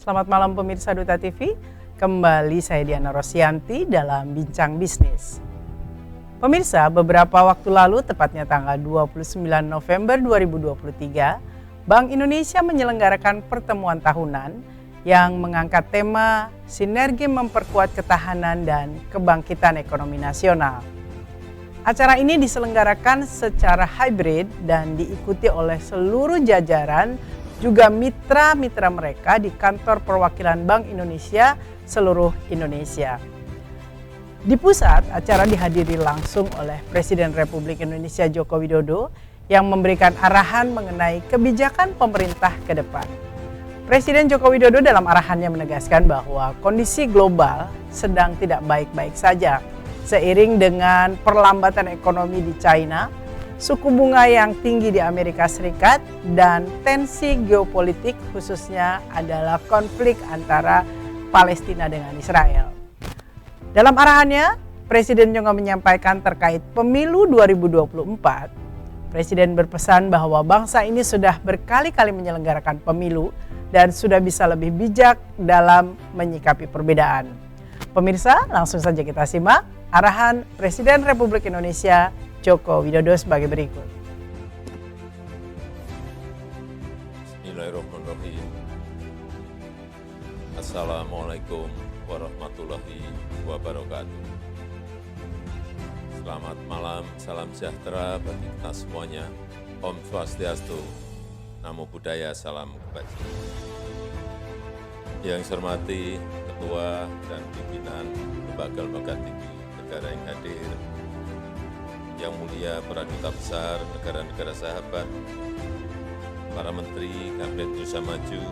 Selamat malam pemirsa Duta TV, kembali saya Diana Rosianti dalam Bincang Bisnis. Pemirsa, beberapa waktu lalu, tepatnya tanggal 29 November 2023, Bank Indonesia menyelenggarakan pertemuan tahunan yang mengangkat tema Sinergi Memperkuat Ketahanan dan Kebangkitan Ekonomi Nasional. Acara ini diselenggarakan secara hybrid dan diikuti oleh seluruh jajaran juga mitra-mitra mereka di kantor perwakilan Bank Indonesia seluruh Indonesia. Di pusat, acara dihadiri langsung oleh Presiden Republik Indonesia Joko Widodo yang memberikan arahan mengenai kebijakan pemerintah ke depan. Presiden Joko Widodo dalam arahannya menegaskan bahwa kondisi global sedang tidak baik-baik saja. Seiring dengan perlambatan ekonomi di China, suku bunga yang tinggi di Amerika Serikat, dan tensi geopolitik khususnya adalah konflik antara Palestina dengan Israel. Dalam arahannya, Presiden juga menyampaikan terkait pemilu 2024. Presiden berpesan bahwa bangsa ini sudah berkali-kali menyelenggarakan pemilu dan sudah bisa lebih bijak dalam menyikapi perbedaan. Pemirsa, langsung saja kita simak arahan Presiden Republik Indonesia Joko Widodo sebagai berikut. Bismillahirrahmanirrahim. Assalamualaikum warahmatullahi wabarakatuh. Selamat malam, salam sejahtera bagi kita semuanya. Om Swastiastu, Namo Buddhaya, salam kebajikan. Yang saya hormati Ketua dan Pimpinan Lembaga-lembaga tinggi negara yang hadir, yang mulia para duta besar negara-negara sahabat, para menteri Kabinet Indonesia Maju,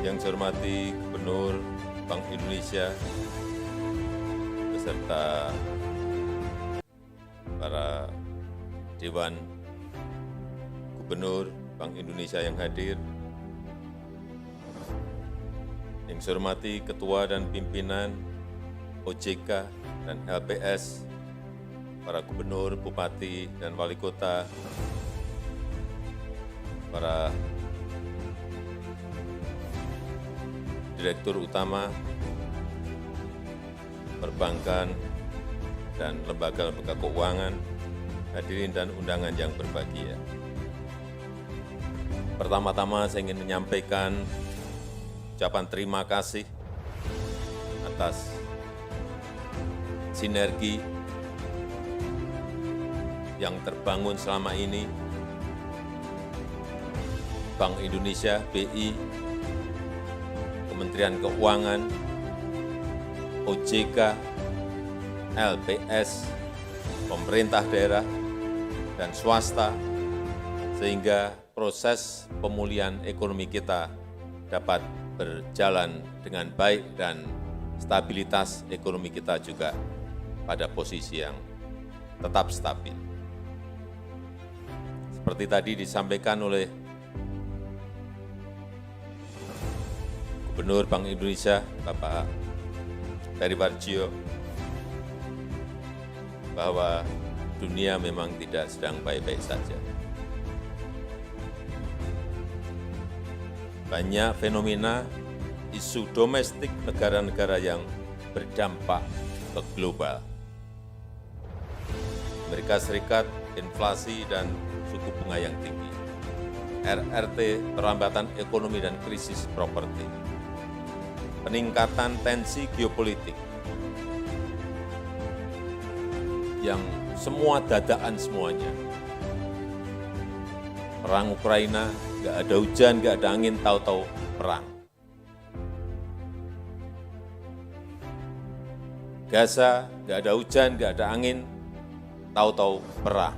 yang saya hormati Gubernur Bank Indonesia, beserta para Dewan Gubernur Bank Indonesia yang hadir, yang saya hormati Ketua dan Pimpinan OJK dan LPS, para gubernur, bupati, dan wali kota, para direktur utama perbankan dan lembaga-lembaga keuangan, hadirin dan undangan yang berbahagia. Pertama-tama saya ingin menyampaikan ucapan terima kasih atas sinergi yang terbangun selama ini, Bank Indonesia, BI, Kementerian Keuangan, OJK, LPS, pemerintah daerah, dan swasta, sehingga proses pemulihan ekonomi kita dapat berjalan dengan baik dan stabilitas ekonomi kita juga pada posisi yang tetap stabil. Seperti tadi disampaikan oleh Gubernur Bank Indonesia, Bapak Peri Warjio, bahwa dunia memang tidak sedang baik-baik saja. Banyak fenomena isu domestik negara-negara yang berdampak ke global. Amerika Serikat, inflasi dan suku bunga yang tinggi, RRT, perlambatan ekonomi dan krisis properti, peningkatan tensi geopolitik, yang semua dadaan semuanya. Perang Ukraina, nggak ada hujan, nggak ada angin, tahu-tahu perang. Gaza, nggak ada hujan, nggak ada angin, tahu-tahu perang.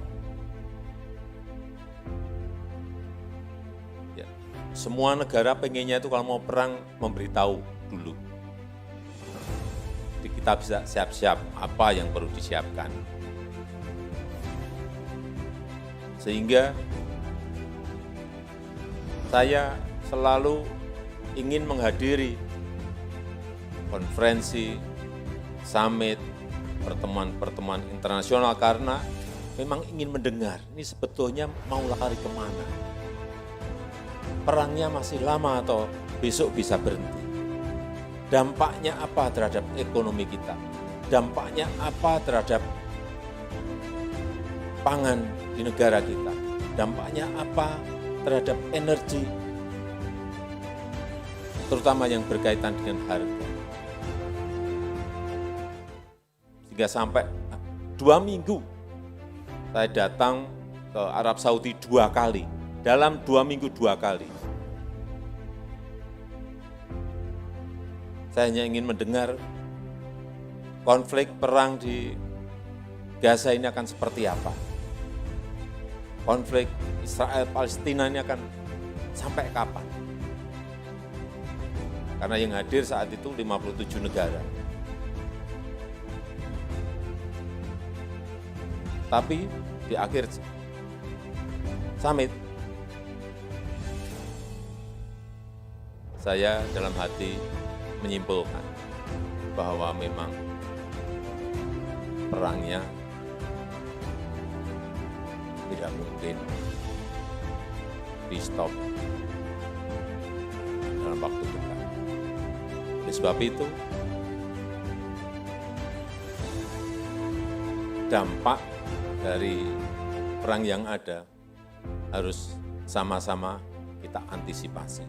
Ya, semua negara pengennya itu kalau mau perang memberitahu dulu. Jadi kita bisa siap-siap apa yang perlu disiapkan. Sehingga saya selalu ingin menghadiri konferensi, summit, pertemuan-pertemuan internasional karena memang ingin mendengar ini sebetulnya mau lari kemana. Perangnya masih lama atau besok bisa berhenti. Dampaknya apa terhadap ekonomi kita? Dampaknya apa terhadap pangan di negara kita? Dampaknya apa terhadap energi, terutama yang berkaitan dengan harga. Sehingga sampai 2 minggu saya datang ke Arab Saudi 2 kali, dalam 2 minggu 2 kali. Saya hanya ingin mendengar konflik perang di Gaza ini akan seperti apa. Konflik Israel-Palestina ini akan sampai kapan? Karena yang hadir saat itu 57 negara. Tapi di akhir summit, saya dalam hati menyimpulkan bahwa memang perangnya tidak mungkin di-stop dalam waktu dekat. Oleh sebab itu, dampak dari perang yang ada harus sama-sama kita antisipasi.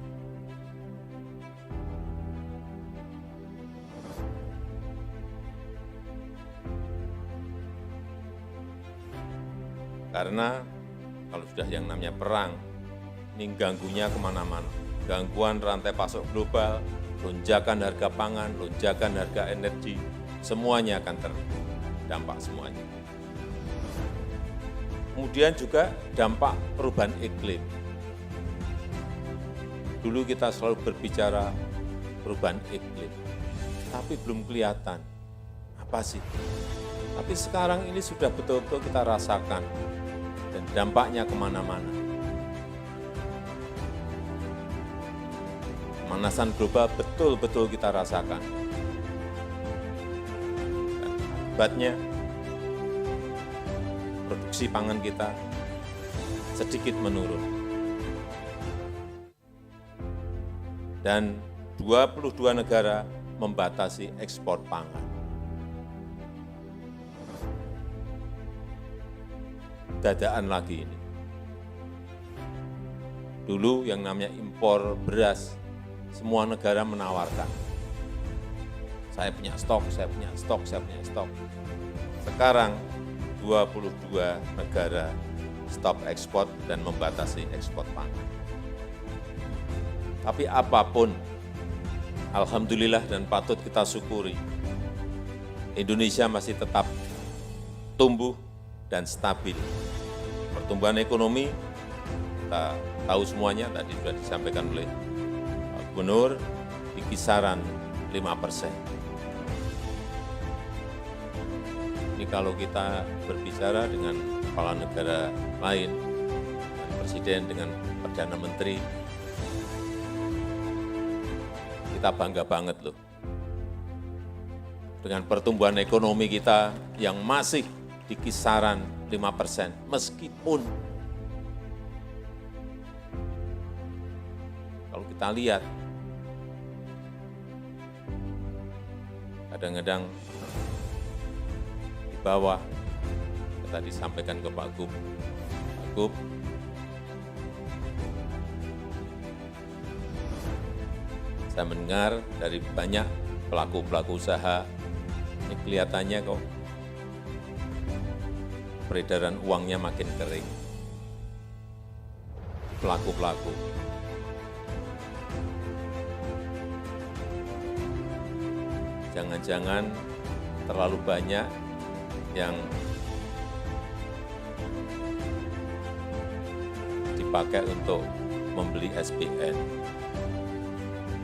Karena kalau sudah yang namanya perang, ini ganggunya kemana-mana. Gangguan rantai pasok global, lonjakan harga pangan, lonjakan harga energi, semuanya akan terdampak semuanya. Kemudian juga dampak perubahan iklim. Dulu kita selalu berbicara perubahan iklim, tapi belum kelihatan apa sih. Tapi sekarang ini sudah betul-betul kita rasakan dan dampaknya kemana-mana. Pemanasan global betul-betul kita rasakan. Dan akibatnya, produksi pangan kita sedikit menurun. Dan 22 negara membatasi ekspor pangan. Dadaan lagi ini. Dulu yang namanya impor beras, semua negara menawarkan. Saya punya stok, saya punya stok, saya punya stok. Sekarang 22 negara stop ekspor dan membatasi ekspor pangan. Tapi apapun, alhamdulillah dan patut kita syukuri, Indonesia masih tetap tumbuh dan stabil. Pertumbuhan ekonomi, kita tahu semuanya, tadi sudah disampaikan oleh Pak Gubernur, di kisaran 5%. Ini kalau kita berbicara dengan kepala negara lain, dengan Presiden, dengan Perdana Menteri, kita bangga banget loh. Dengan pertumbuhan ekonomi kita yang masih di kisaran 5%, meskipun kalau kita lihat, kadang-kadang di bawah, kita disampaikan ke Pak Gub, saya mendengar dari banyak pelaku-pelaku usaha, ini kelihatannya kok peredaran uangnya makin kering. Pelaku-pelaku. Jangan-jangan terlalu banyak yang dipakai untuk membeli SBN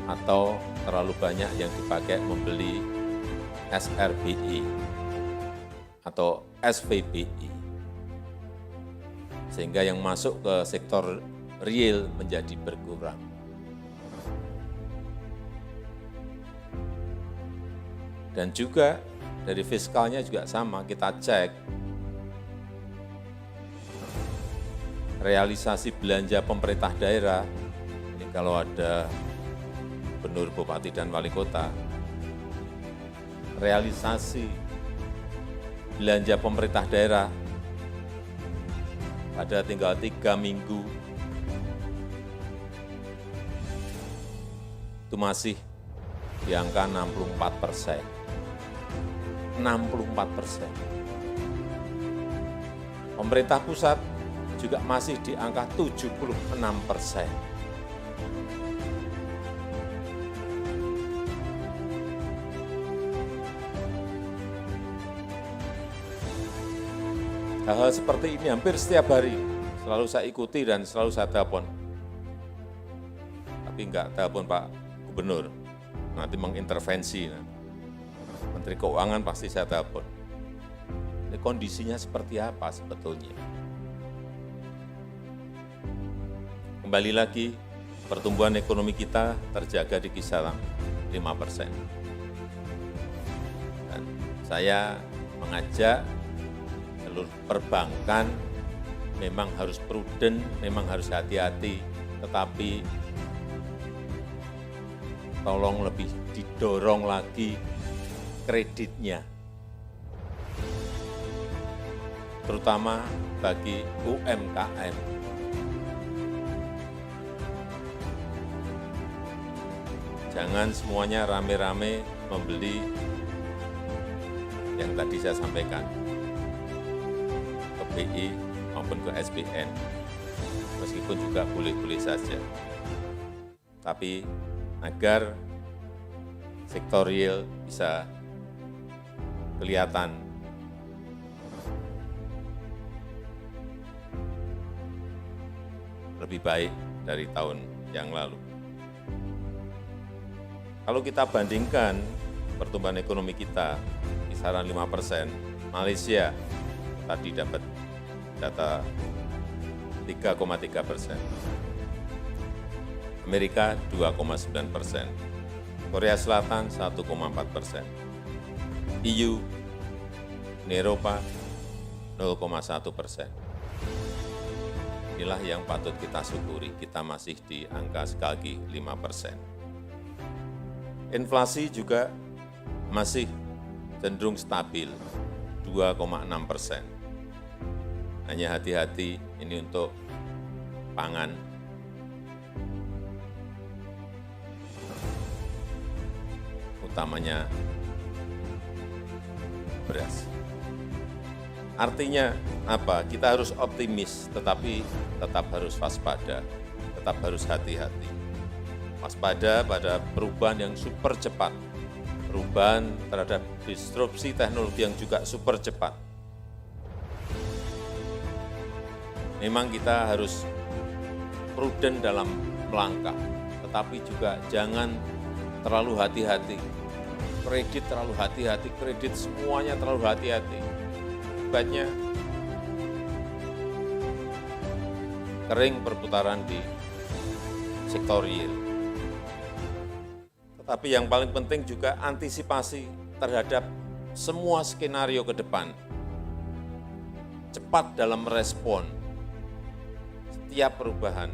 atau terlalu banyak yang dipakai membeli SRBI atau SVBI, sehingga yang masuk ke sektor real menjadi berkurang. Dan juga dari fiskalnya juga sama, kita cek realisasi belanja pemerintah daerah, ini kalau ada gubernur, bupati, dan wali kota, realisasi belanja pemerintah daerah pada tinggal 3 minggu itu masih di angka 64%. 64%. Pemerintah pusat juga masih di angka 76%. Hal-hal seperti ini hampir setiap hari selalu saya ikuti dan selalu saya telepon. Tapi enggak telepon Pak Gubernur, nanti mengintervensi. Menteri Keuangan pasti saya telepon. Ini kondisinya seperti apa sebetulnya? Kembali lagi, pertumbuhan ekonomi kita terjaga di kisaran 5%. Dan saya mengajak seluruh perbankan memang harus prudent, memang harus hati-hati, tetapi tolong lebih didorong lagi kreditnya, terutama bagi UMKM. Jangan semuanya rame-rame membeli yang tadi saya sampaikan, ke BI maupun ke SBN, meskipun juga boleh-boleh saja. Tapi agar sektor real bisa kelihatan lebih baik dari tahun yang lalu. Kalau kita bandingkan pertumbuhan ekonomi kita kisaran 5%, Malaysia tadi dapat data 3,3%, Amerika 2,9%, Korea Selatan 1,4%, EU, Uni Eropa 0,1%. Inilah yang patut kita syukuri, kita masih di angka sekali lagi 5%. Inflasi juga masih cenderung stabil, 2,6%. Hanya hati-hati ini untuk pangan. Utamanya beras. Artinya apa? Kita harus optimis, tetapi tetap harus waspada, tetap harus hati-hati. Waspada pada perubahan yang super cepat, perubahan terhadap disrupsi teknologi yang juga super cepat. Memang kita harus prudent dalam melangkah, tetapi juga jangan terlalu hati-hati. Kredit terlalu hati-hati, kredit semuanya terlalu hati-hati. Akibatnya kering perputaran di sektor real. Tetapi yang paling penting juga antisipasi terhadap semua skenario ke depan. Cepat dalam merespon setiap perubahan.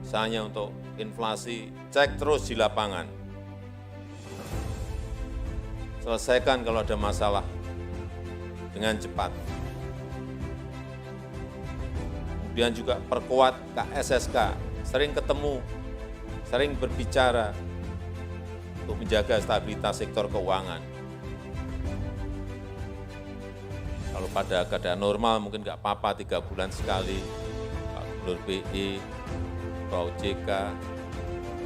Misalnya untuk inflasi, cek terus di lapangan. Selesaikan kalau ada masalah dengan cepat. Kemudian juga perkuat KSSK, sering ketemu, sering berbicara untuk menjaga stabilitas sektor keuangan. Kalau pada keadaan normal mungkin nggak apa-apa 3 bulan sekali, Pak Gubernur BI, Pak OJK,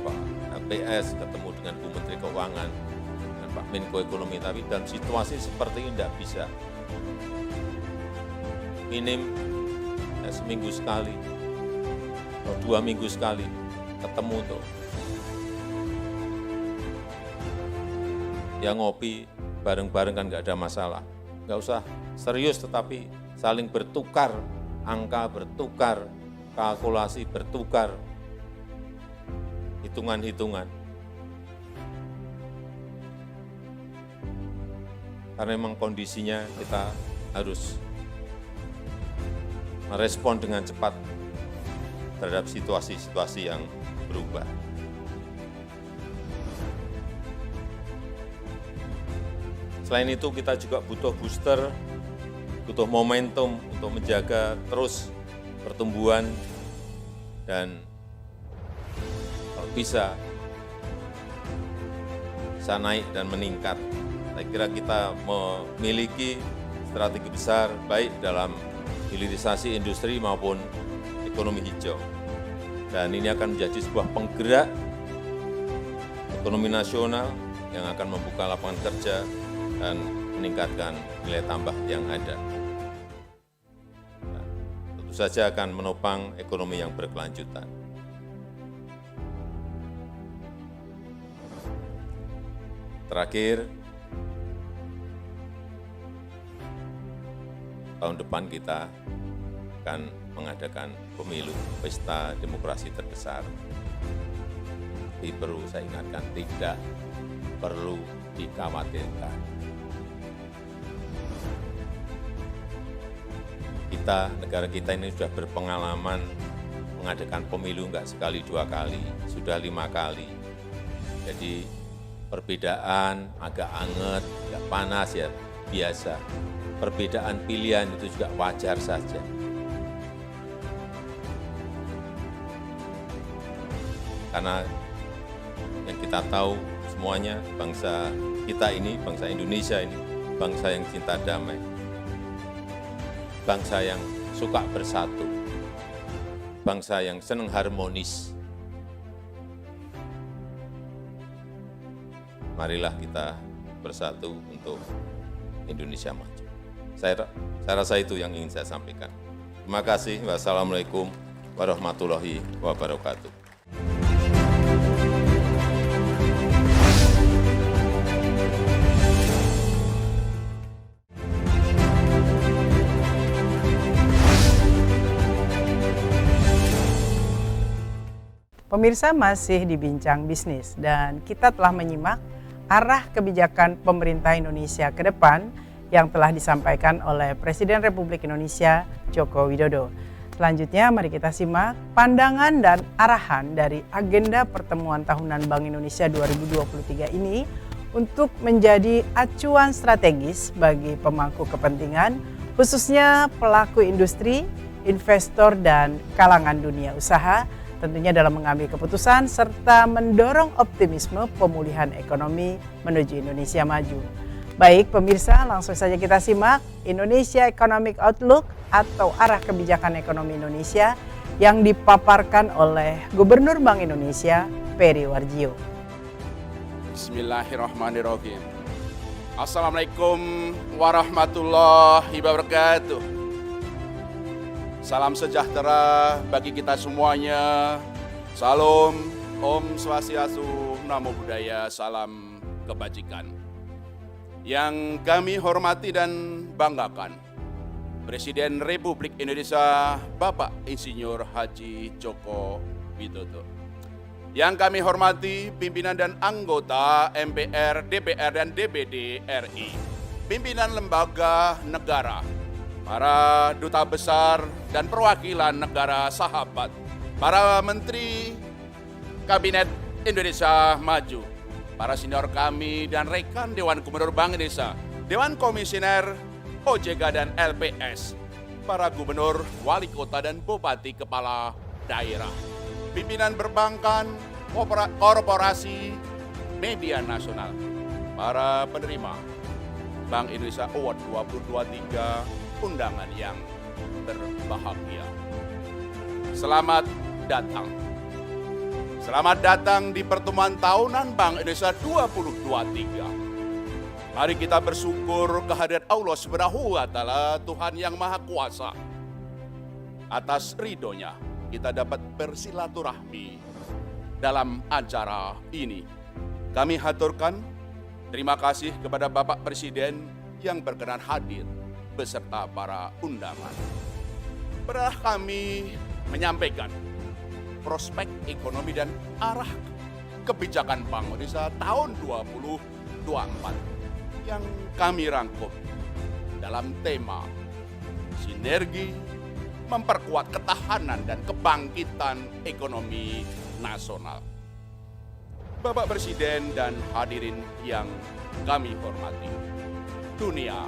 Pak LPS ketemu dengan Bu Menteri Keuangan, dan Pak Menko Ekonomi, tapi dalam situasi seperti ini tidak bisa. Minim seminggu sekali, atau 2 minggu sekali ketemu tuh. Ya ngopi bareng-bareng kan nggak ada masalah. Nggak usah serius tetapi saling bertukar, angka bertukar, kalkulasi bertukar, hitungan-hitungan. Karena memang kondisinya kita harus merespon dengan cepat terhadap situasi-situasi yang berubah. Selain itu kita juga butuh booster, butuh momentum untuk menjaga terus pertumbuhan dan kalau bisa naik dan meningkat. Saya kira kita memiliki strategi besar baik dalam hilirisasi industri maupun ekonomi hijau. Dan ini akan menjadi sebuah penggerak ekonomi nasional yang akan membuka lapangan kerja dan meningkatkan nilai tambah yang ada. Dan tentu saja akan menopang ekonomi yang berkelanjutan. Terakhir, tahun depan kita akan mengadakan pemilu, pesta demokrasi terbesar. Tapi perlu saya ingatkan, tidak perlu dikhawatirkan. Negara kita ini sudah berpengalaman mengadakan pemilu enggak sekali, 2 kali, sudah 5 kali. Jadi perbedaan agak anget, agak panas ya biasa. Perbedaan pilihan itu juga wajar saja. Karena yang kita tahu semuanya, bangsa kita ini, bangsa Indonesia ini, bangsa yang cinta damai. Bangsa yang suka bersatu. Bangsa yang senang harmonis. Marilah kita bersatu untuk Indonesia maju. Saya rasa itu yang ingin saya sampaikan. Terima kasih. Wassalamualaikum warahmatullahi wabarakatuh. Pemirsa, masih di Bincang Bisnis dan kita telah menyimak arah kebijakan pemerintah Indonesia ke depan yang telah disampaikan oleh Presiden Republik Indonesia Joko Widodo. Selanjutnya mari kita simak pandangan dan arahan dari agenda pertemuan tahunan Bank Indonesia 2023 ini untuk menjadi acuan strategis bagi pemangku kepentingan, khususnya pelaku industri, investor, dan kalangan dunia usaha, tentunya dalam mengambil keputusan serta mendorong optimisme pemulihan ekonomi menuju Indonesia maju. Baik pemirsa, langsung saja kita simak Indonesia Economic Outlook atau arah kebijakan ekonomi Indonesia yang dipaparkan oleh Gubernur Bank Indonesia, Peri Warjio. Bismillahirrahmanirrahim. Assalamualaikum warahmatullahi wabarakatuh. Salam sejahtera bagi kita semuanya. Salam, Om Swastiastu, Namo Buddhaya, salam kebajikan. Yang kami hormati dan banggakan, Presiden Republik Indonesia Bapak Insinyur Haji Joko Widodo. Yang kami hormati pimpinan dan anggota MPR, DPR, dan DPD RI, pimpinan lembaga negara, para duta besar dan perwakilan negara sahabat, para menteri Kabinet Indonesia Maju, para senior kami dan rekan Dewan Gubernur Bank Indonesia, Dewan Komisioner OJK dan LPS, para gubernur, wali kota dan bupati kepala daerah, pimpinan perbankan, korporasi, media nasional, para penerima Bank Indonesia Award 2023, undangan yang berbahagia. Selamat datang. Selamat datang di pertemuan tahunan Bank Indonesia 2023. Mari kita bersyukur kehadirat Allah Subhanahu wa Ta'ala, Tuhan yang Maha Kuasa. Atas ridhonya kita dapat bersilaturahmi dalam acara ini. Kami haturkan terima kasih kepada Bapak Presiden yang berkenan hadir beserta para undangan. Pernah kami menyampaikan prospek ekonomi dan arah kebijakan Bank Indonesia tahun 2024 yang kami rangkum dalam tema sinergi memperkuat ketahanan dan kebangkitan ekonomi nasional. Bapak Presiden dan hadirin yang kami hormati, dunia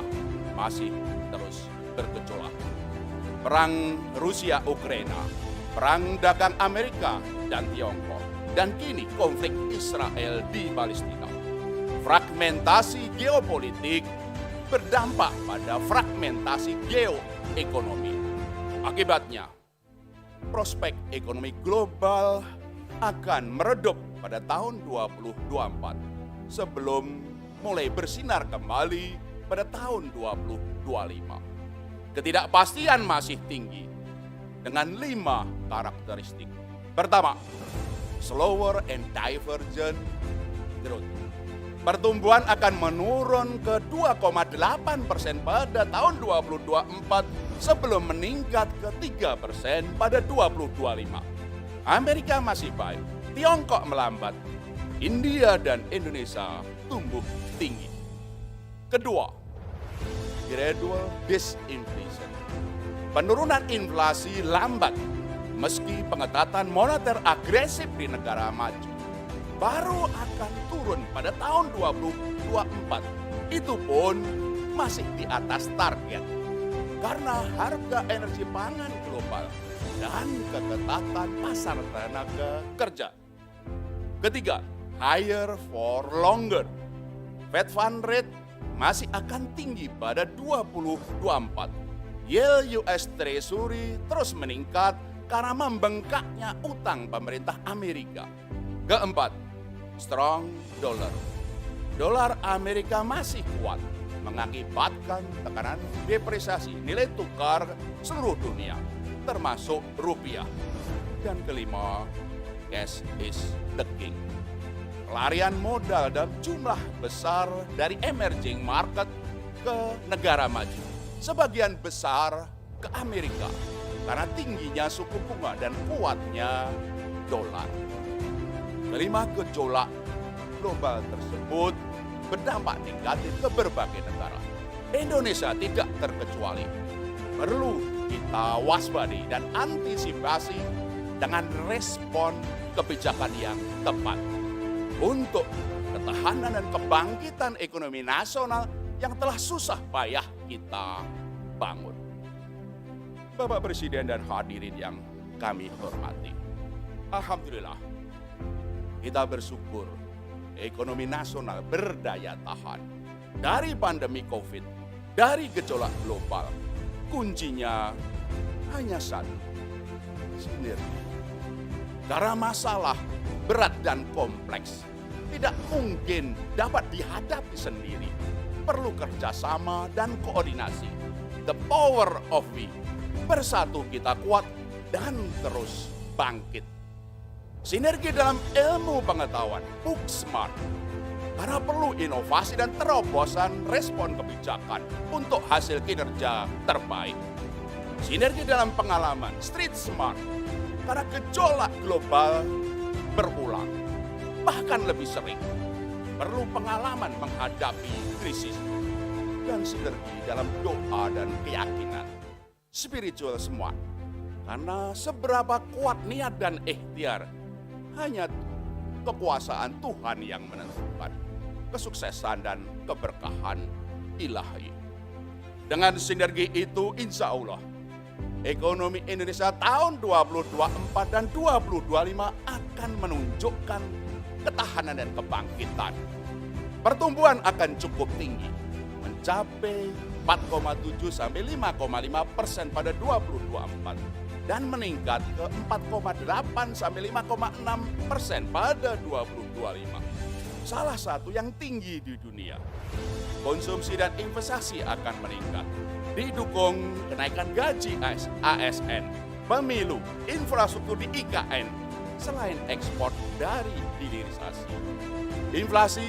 masih terus bergejolak. Perang Rusia-Ukraina, perang dagang Amerika dan Tiongkok, dan kini konflik Israel di Palestina. Fragmentasi geopolitik berdampak pada fragmentasi geoekonomi. Akibatnya, prospek ekonomi global akan meredup pada tahun 2024 sebelum mulai bersinar kembali pada tahun 2025. Ketidakpastian masih tinggi dengan 5 karakteristik. Pertama, slower and divergent growth. Pertumbuhan akan menurun ke 2,8% pada tahun 2024 sebelum meningkat ke 3% pada 2025. Amerika masih baik, Tiongkok melambat, India dan Indonesia tumbuh tinggi. Kedua, gradual disinflation. Penurunan inflasi lambat meski pengetatan moneter agresif di negara maju baru akan turun pada tahun 2024. Itu pun masih di atas target karena harga energi pangan global dan keketatan pasar tenaga kerja. Ketiga, higher for longer. Fed Fund Rate masih akan tinggi pada 2024. Yield US Treasury terus meningkat karena membengkaknya utang pemerintah Amerika. Keempat, strong dollar. Dolar Amerika masih kuat mengakibatkan tekanan depresiasi nilai tukar seluruh dunia, termasuk rupiah. Dan kelima, cash is the king. Pelarian modal dalam jumlah besar dari emerging market ke negara maju. Sebagian besar ke Amerika karena tingginya suku bunga dan kuatnya dolar. Kelima, gejolak global tersebut berdampak negatif ke berbagai negara. Indonesia tidak terkecuali. Perlu kita waspadai dan antisipasi dengan respon kebijakan yang tepat untuk ketahanan dan kebangkitan ekonomi nasional yang telah susah payah kita bangun. Bapak Presiden dan hadirin yang kami hormati, alhamdulillah kita bersyukur ekonomi nasional berdaya tahan dari pandemi COVID, dari gejolak global. Kuncinya hanya satu, sinergi. Karena masalah berat dan kompleks tidak mungkin dapat dihadapi sendiri. Perlu kerjasama dan koordinasi. The power of we. Bersatu kita kuat dan terus bangkit. Sinergi dalam ilmu pengetahuan, book smart. Karena perlu inovasi dan terobosan respon kebijakan untuk hasil kinerja terbaik. Sinergi dalam pengalaman, street smart. Karena gejolak global berulang, bahkan lebih sering. Perlu pengalaman menghadapi krisis. Dan sinergi dalam doa dan keyakinan. Spiritual semua. Karena seberapa kuat niat dan ikhtiar, hanya kekuasaan Tuhan yang menentukan kesuksesan dan keberkahan ilahi. Dengan sinergi itu, insya Allah, ekonomi Indonesia tahun 2024 dan 2025 akan menunjukkan ketahanan dan kebangkitan. Pertumbuhan akan cukup tinggi, mencapai 4,7 sampai 5,5% pada 2024 dan meningkat ke 4,8 sampai 5,6% pada 2025. Salah satu yang tinggi di dunia. Konsumsi dan investasi akan meningkat. Didukung kenaikan gaji ASN, pemilu, infrastruktur di IKN, selain ekspor dari hilirisasi. Inflasi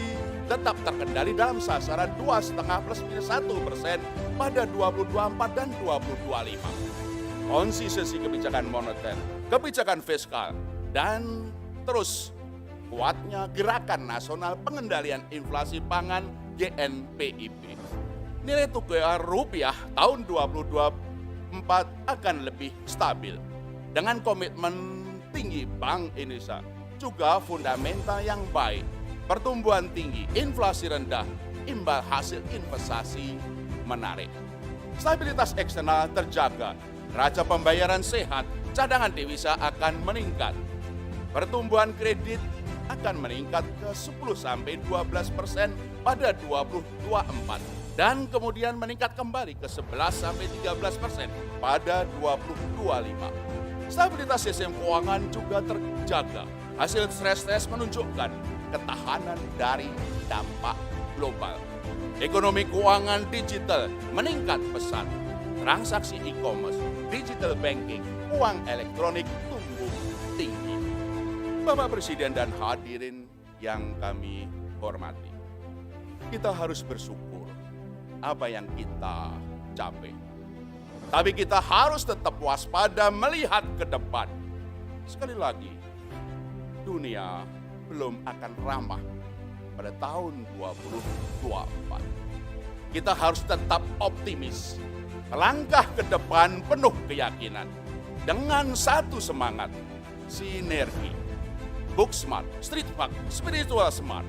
tetap terkendali dalam sasaran 2,5 plus minus 1% pada 2024 dan 2025. Konsistensi kebijakan moneter, kebijakan fiskal, dan terus kuatnya Gerakan Nasional Pengendalian Inflasi Pangan GNPIP. Nilai tukar rupiah tahun 2024 akan lebih stabil dengan komitmen tinggi Bank Indonesia, juga fundamental yang baik, pertumbuhan tinggi, inflasi rendah, imbal hasil investasi menarik. Stabilitas eksternal terjaga, neraca pembayaran sehat, cadangan devisa akan meningkat. Pertumbuhan kredit akan meningkat ke 10-12% pada 2024 dan kemudian meningkat kembali ke 11-13% pada 2025. Stabilitas sistem keuangan juga terjaga. Hasil stres tes menunjukkan ketahanan dari dampak global. Ekonomi keuangan digital meningkat pesat. Transaksi e-commerce, digital banking, uang elektronik tumbuh tinggi. Bapak Presiden dan hadirin yang kami hormati, kita harus bersyukur apa yang kita capai. Tapi kita harus tetap waspada melihat ke depan. Sekali lagi, dunia belum akan ramah pada tahun 2024. Kita harus tetap optimis, melangkah ke depan penuh keyakinan, dengan satu semangat, sinergi, book smart, street smart, spiritual smart,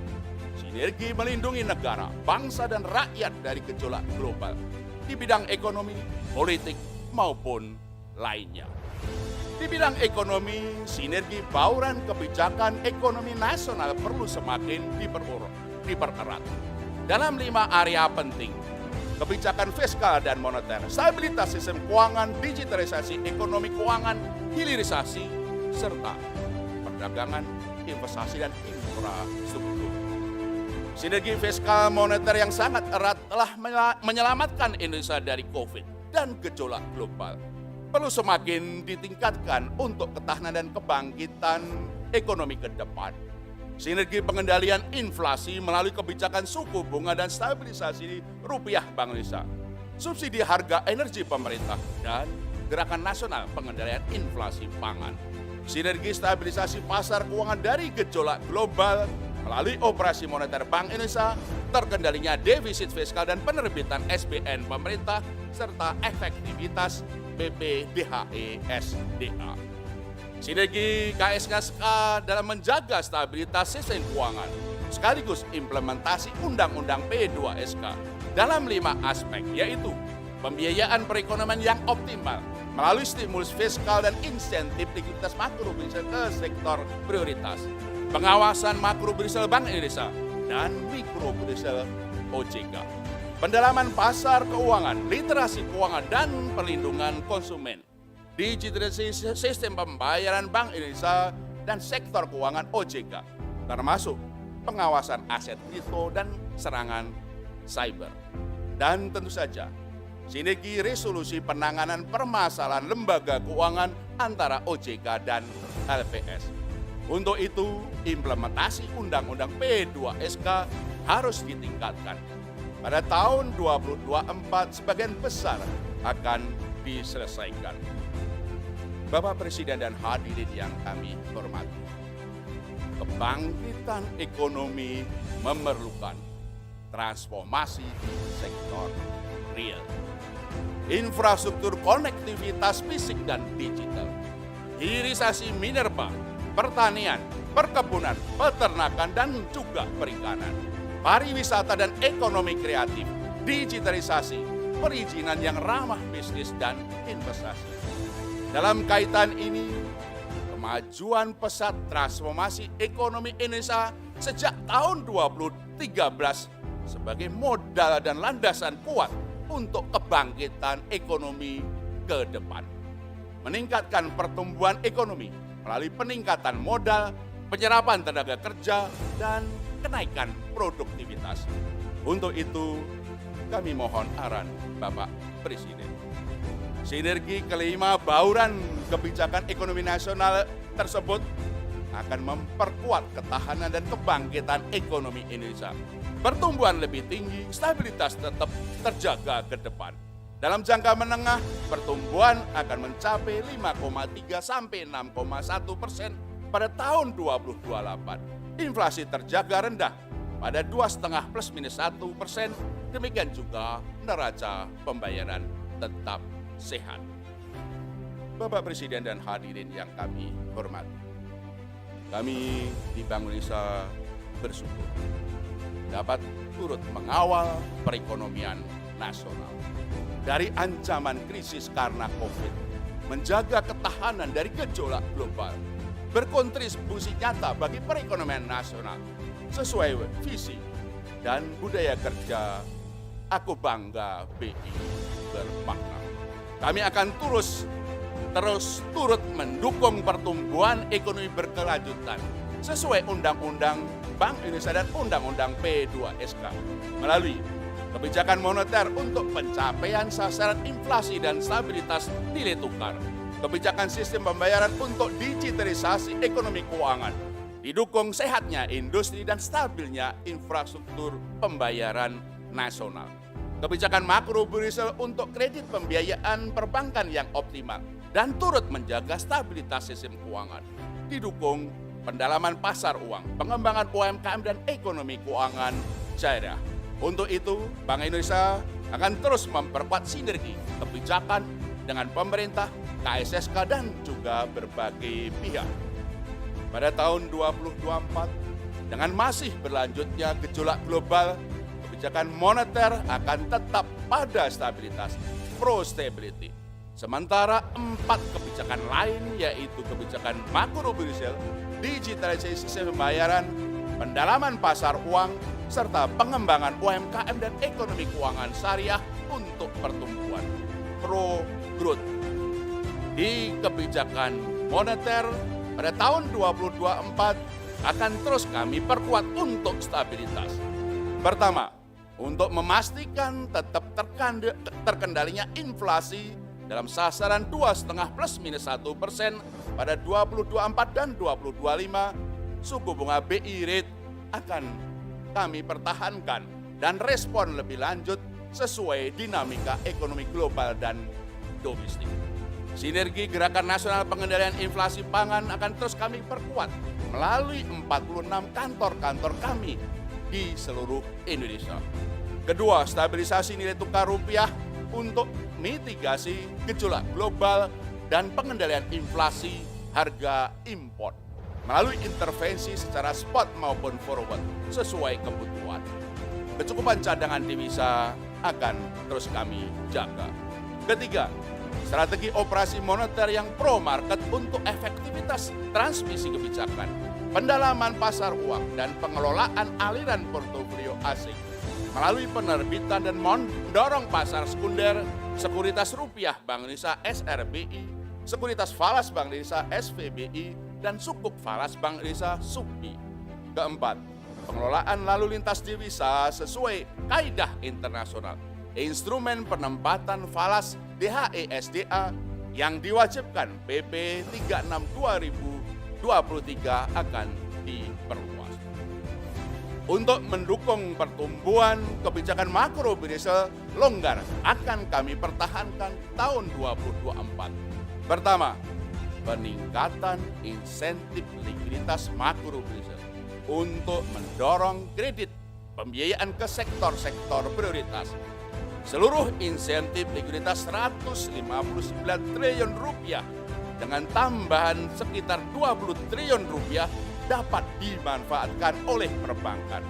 sinergi melindungi negara, bangsa dan rakyat dari gejolak global di bidang ekonomi, politik, maupun lainnya. Di bidang ekonomi, sinergi bauran kebijakan ekonomi nasional perlu semakin dipererat. Dalam 5 area penting, kebijakan fiskal dan moneter, stabilitas sistem keuangan, digitalisasi ekonomi keuangan, hilirisasi, serta perdagangan, investasi, dan infrastruktur. Sinergi fiskal moneter yang sangat erat telah menyelamatkan Indonesia dari COVID dan gejolak global. Perlu semakin ditingkatkan untuk ketahanan dan kebangkitan ekonomi ke depan. Sinergi pengendalian inflasi melalui kebijakan suku bunga dan stabilisasi rupiah Bank Indonesia, subsidi harga energi pemerintah, dan gerakan nasional pengendalian inflasi pangan. Sinergi stabilisasi pasar keuangan dari gejolak global melalui operasi moneter Bank Indonesia, terkendalinya defisit fiskal dan penerbitan SBN pemerintah, serta efektivitas BPDHE SDA. Sinergi KSK dalam menjaga stabilitas sistem keuangan, sekaligus implementasi Undang-Undang P2SK dalam 5 aspek, yaitu pembiayaan perekonomian yang optimal melalui stimulus fiskal dan insentif likuiditas makrobudensial ke sektor prioritas, pengawasan makrobudensial Bank Indonesia dan mikrobudensial OJK, pendalaman pasar keuangan, literasi keuangan, dan perlindungan konsumen, digitalisasi sistem pembayaran Bank Indonesia dan sektor keuangan OJK, termasuk pengawasan aset kripto dan serangan cyber. Dan tentu saja, sinergi resolusi penanganan permasalahan lembaga keuangan antara OJK dan LPS. Untuk itu, implementasi Undang-Undang P2SK harus ditingkatkan. Pada tahun 2024, sebagian besar akan diselesaikan. Bapak Presiden dan hadirin yang kami hormati, kebangkitan ekonomi memerlukan transformasi di sektor real, infrastruktur konektivitas fisik dan digital, hilirisasi minerba, pertanian, perkebunan, peternakan, dan juga perikanan, pariwisata dan ekonomi kreatif, digitalisasi, perizinan yang ramah bisnis dan investasi. Dalam kaitan ini, kemajuan pesat transformasi ekonomi Indonesia sejak tahun 2013 sebagai modal dan landasan kuat untuk kebangkitan ekonomi ke depan. Meningkatkan pertumbuhan ekonomi melalui peningkatan modal, penyerapan tenaga kerja, dan kenaikan produktivitas. Untuk itu, kami mohon arahan Bapak Presiden. Sinergi kelima bauran kebijakan ekonomi nasional tersebut akan memperkuat ketahanan dan kebangkitan ekonomi Indonesia. Pertumbuhan lebih tinggi, stabilitas tetap terjaga ke depan. Dalam jangka menengah, pertumbuhan akan mencapai 5,3 sampai 6,1% pada tahun 2028. Inflasi terjaga rendah pada 2,5 plus minus 1%. Demikian juga neraca pembayaran tetap sehat. Bapak Presiden dan hadirin yang kami hormati, kami di Bank Indonesia bersyukur dapat turut mengawal perekonomian nasional. Dari ancaman krisis karena COVID, menjaga ketahanan dari gejolak global, berkontribusi nyata bagi perekonomian nasional sesuai visi dan budaya kerja Aku Bangga BI bermakna. Kami akan terus turut mendukung pertumbuhan ekonomi berkelanjutan sesuai Undang-Undang Bank Indonesia dan Undang-Undang P2SK melalui kebijakan moneter untuk pencapaian sasaran inflasi dan stabilitas nilai tukar, kebijakan sistem pembayaran untuk digitalisasi ekonomi keuangan, didukung sehatnya industri dan stabilnya infrastruktur pembayaran nasional, kebijakan makro Brussel untuk kredit pembiayaan perbankan yang optimal dan turut menjaga stabilitas sistem keuangan, didukung pendalaman pasar uang, pengembangan UMKM dan ekonomi keuangan syariah. Untuk itu, Bank Indonesia akan terus memperkuat sinergi kebijakan dengan pemerintah, KSSK, dan juga berbagai pihak. Pada tahun 2024, dengan masih berlanjutnya gejolak global, kebijakan moneter akan tetap pada stabilitas, pro-stability. Sementara 4 kebijakan lain, yaitu kebijakan makro Brussel, digitalisasi sistem pembayaran, pendalaman pasar uang, serta pengembangan UMKM dan ekonomi keuangan syariah untuk pertumbuhan pro-growth. Di kebijakan moneter pada tahun 2024 akan terus kami perkuat untuk stabilitas. Pertama, untuk memastikan tetap terkendalinya inflasi dalam sasaran 2,5 +-1% pada 2024 dan 2025, suku bunga BI rate akan kami pertahankan dan respon lebih lanjut sesuai dinamika ekonomi global dan domestik. Sinergi Gerakan Nasional Pengendalian Inflasi Pangan akan terus kami perkuat melalui 46 kantor-kantor kami di seluruh Indonesia. Kedua, stabilisasi nilai tukar rupiah untuk mitigasi gejolak global dan pengendalian inflasi harga impor melalui intervensi secara spot maupun forward sesuai kebutuhan. Kecukupan cadangan devisa akan terus kami jaga. Ketiga, strategi operasi moneter yang pro market untuk efektivitas transmisi kebijakan, pendalaman pasar uang, dan pengelolaan aliran portofolio asing melalui penerbitan dan mendorong pasar sekunder, sekuritas rupiah Bank Indonesia SRBI, sekuritas falas Bank Indonesia SVBI, dan sukuk falas Bank Indonesia SUKBI. Keempat, pengelolaan lalu lintas devisa sesuai kaidah internasional. Instrumen penempatan falas DHESDA yang diwajibkan PP 36/2023 akan diperluas. Untuk mendukung pertumbuhan kebijakan makro Brussel longgar akan kami pertahankan tahun 2024. Pertama, peningkatan insentif likuiditas makro Brussel untuk mendorong kredit pembiayaan ke sektor-sektor prioritas. Seluruh insentif likuiditas Rp159 triliun dengan tambahan sekitar Rp20 triliun dapat dimanfaatkan oleh perbankan.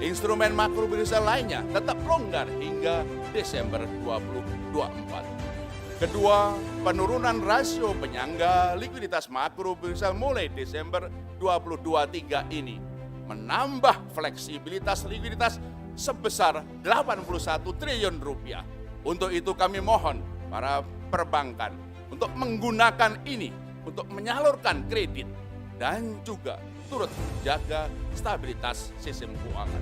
Instrumen makro Brussel lainnya tetap longgar hingga Desember 2024. Kedua, penurunan rasio penyangga likuiditas makro Brussel mulai Desember 2023 ini menambah fleksibilitas likuiditas sebesar Rp81 triliun. Untuk itu kami mohon para perbankan untuk menggunakan ini untuk menyalurkan kredit dan juga turut menjaga stabilitas sistem keuangan.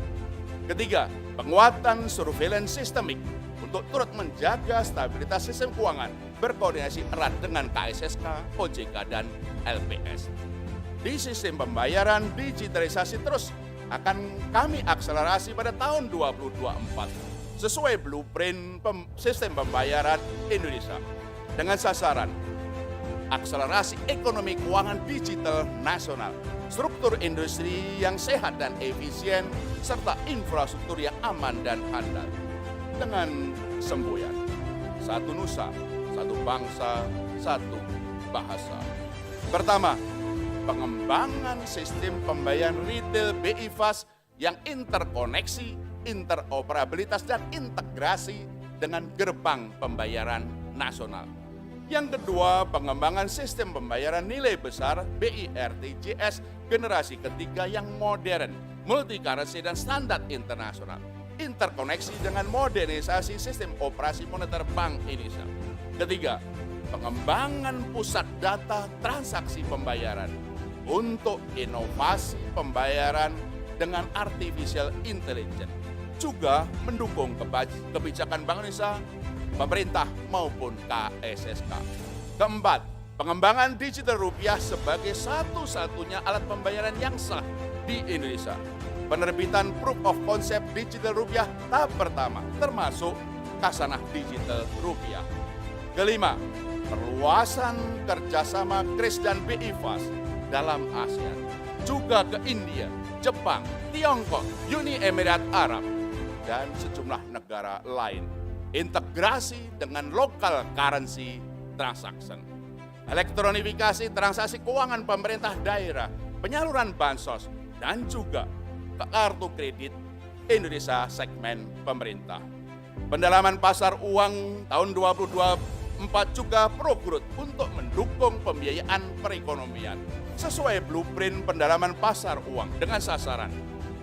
Ketiga, penguatan surveillance sistemik untuk turut menjaga stabilitas sistem keuangan berkoordinasi erat dengan KSSK, OJK, dan LPS. Di sistem pembayaran digitalisasi terus akan kami akselerasi pada tahun 2024 sesuai blueprint sistem pembayaran Indonesia dengan sasaran akselerasi ekonomi keuangan digital nasional, struktur industri yang sehat dan efisien, serta infrastruktur yang aman dan handal. Dengan semboyan, satu nusa, satu bangsa, satu bahasa. Pertama, pengembangan sistem pembayaran retail BI Fast yang interkoneksi, interoperabilitas, dan integrasi dengan gerbang pembayaran nasional. Yang kedua, pengembangan sistem pembayaran nilai besar BIRTJS generasi ketiga yang modern, multi currency dan standar internasional. Interkoneksi dengan modernisasi sistem operasi moneter Bank Indonesia. Ketiga, pengembangan pusat data transaksi pembayaran untuk inovasi pembayaran dengan artificial intelligence. Juga mendukung kebijakan Bank Indonesia, pemerintah maupun KSSK. Keempat, pengembangan digital rupiah sebagai satu-satunya alat pembayaran yang sah di Indonesia. Penerbitan proof of concept digital rupiah tahap pertama, termasuk Khasanah Digital Rupiah. Kelima, perluasan kerjasama KRIS dan BI-FAS dalam ASEAN. Juga ke India, Jepang, Tiongkok, Uni Emirat Arab, dan sejumlah negara lain. Integrasi dengan local currency transaction. Elektronifikasi transaksi keuangan pemerintah daerah, penyaluran bansos, dan juga ke kartu kredit Indonesia segmen pemerintah. Pendalaman pasar uang tahun 2024 juga progres untuk mendukung pembiayaan perekonomian sesuai blueprint pendalaman pasar uang dengan sasaran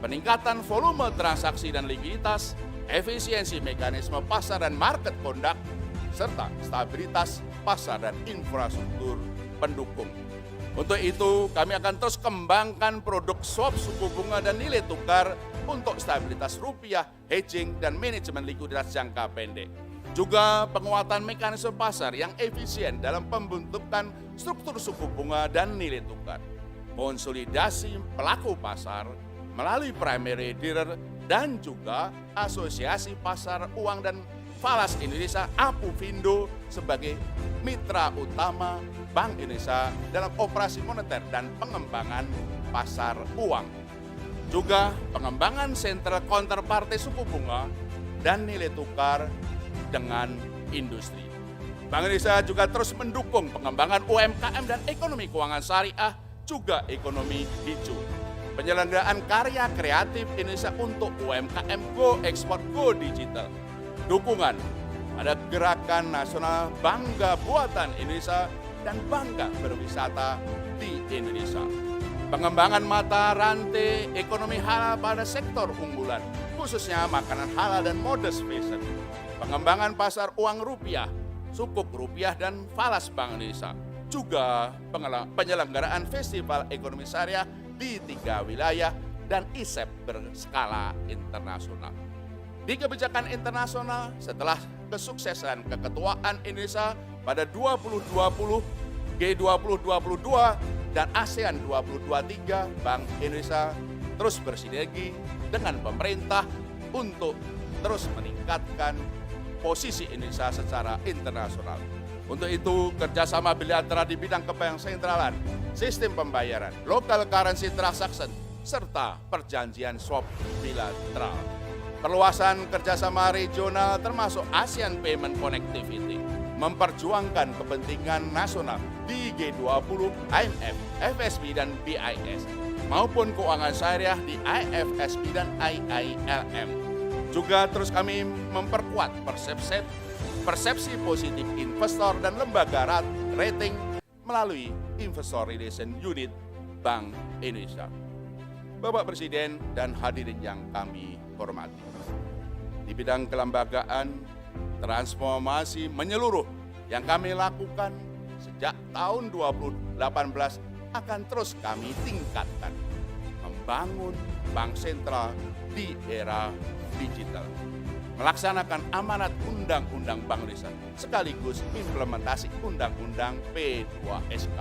peningkatan volume transaksi dan likuiditas, efisiensi mekanisme pasar dan market conduct, serta stabilitas pasar dan infrastruktur pendukung. Untuk itu, kami akan terus kembangkan produk swap suku bunga dan nilai tukar untuk stabilitas rupiah, hedging, dan manajemen likuiditas jangka pendek. Juga penguatan mekanisme pasar yang efisien dalam pembentukan struktur suku bunga dan nilai tukar. Konsolidasi pelaku pasar melalui primary dealer dan juga Asosiasi Pasar Uang dan Falas Indonesia (APUFINDO) sebagai mitra utama Bank Indonesia dalam operasi moneter dan pengembangan pasar uang. Juga pengembangan sentral counterparty suku bunga dan nilai tukar dengan industri. Bank Indonesia juga terus mendukung pengembangan UMKM dan ekonomi keuangan syariah, juga ekonomi hijau. Penyelenggaraan karya kreatif Indonesia untuk UMKM Go Export Go Digital. Dukungan pada gerakan nasional Bangga Buatan Indonesia dan Bangga Berwisata di Indonesia. Pengembangan mata rantai ekonomi halal pada sektor unggulan, khususnya makanan halal dan modest fashion. Pengembangan pasar uang rupiah, sukuk rupiah dan falas Bank Indonesia. Juga penyelenggaraan festival ekonomi syariah di 3 wilayah dan ISEP berskala internasional. Di kebijakan internasional, setelah kesuksesan keketuaan Indonesia pada 2020, G20 22 dan ASEAN 2023, Bank Indonesia terus bersinergi dengan pemerintah untuk terus meningkatkan posisi Indonesia secara internasional. Untuk itu, kerjasama bilateral di bidang kebank sentralan, sistem pembayaran, local currency transaction, serta perjanjian swap bilateral. Perluasan kerjasama regional termasuk ASEAN Payment Connectivity, memperjuangkan kepentingan nasional di G20, IMF, FSB, dan BIS, maupun keuangan syariah di IFSB dan IILM. Juga terus kami memperkuat persepsi positif investor dan lembaga rating melalui Investor Relation Unit Bank Indonesia. Bapak Presiden dan hadirin yang kami hormati, di bidang kelembagaan, transformasi menyeluruh yang kami lakukan sejak tahun 2018 akan terus kami tingkatkan, membangun bank sentral di era digital, melaksanakan amanat Undang-Undang Bank Indonesia sekaligus implementasi Undang-Undang P2SK.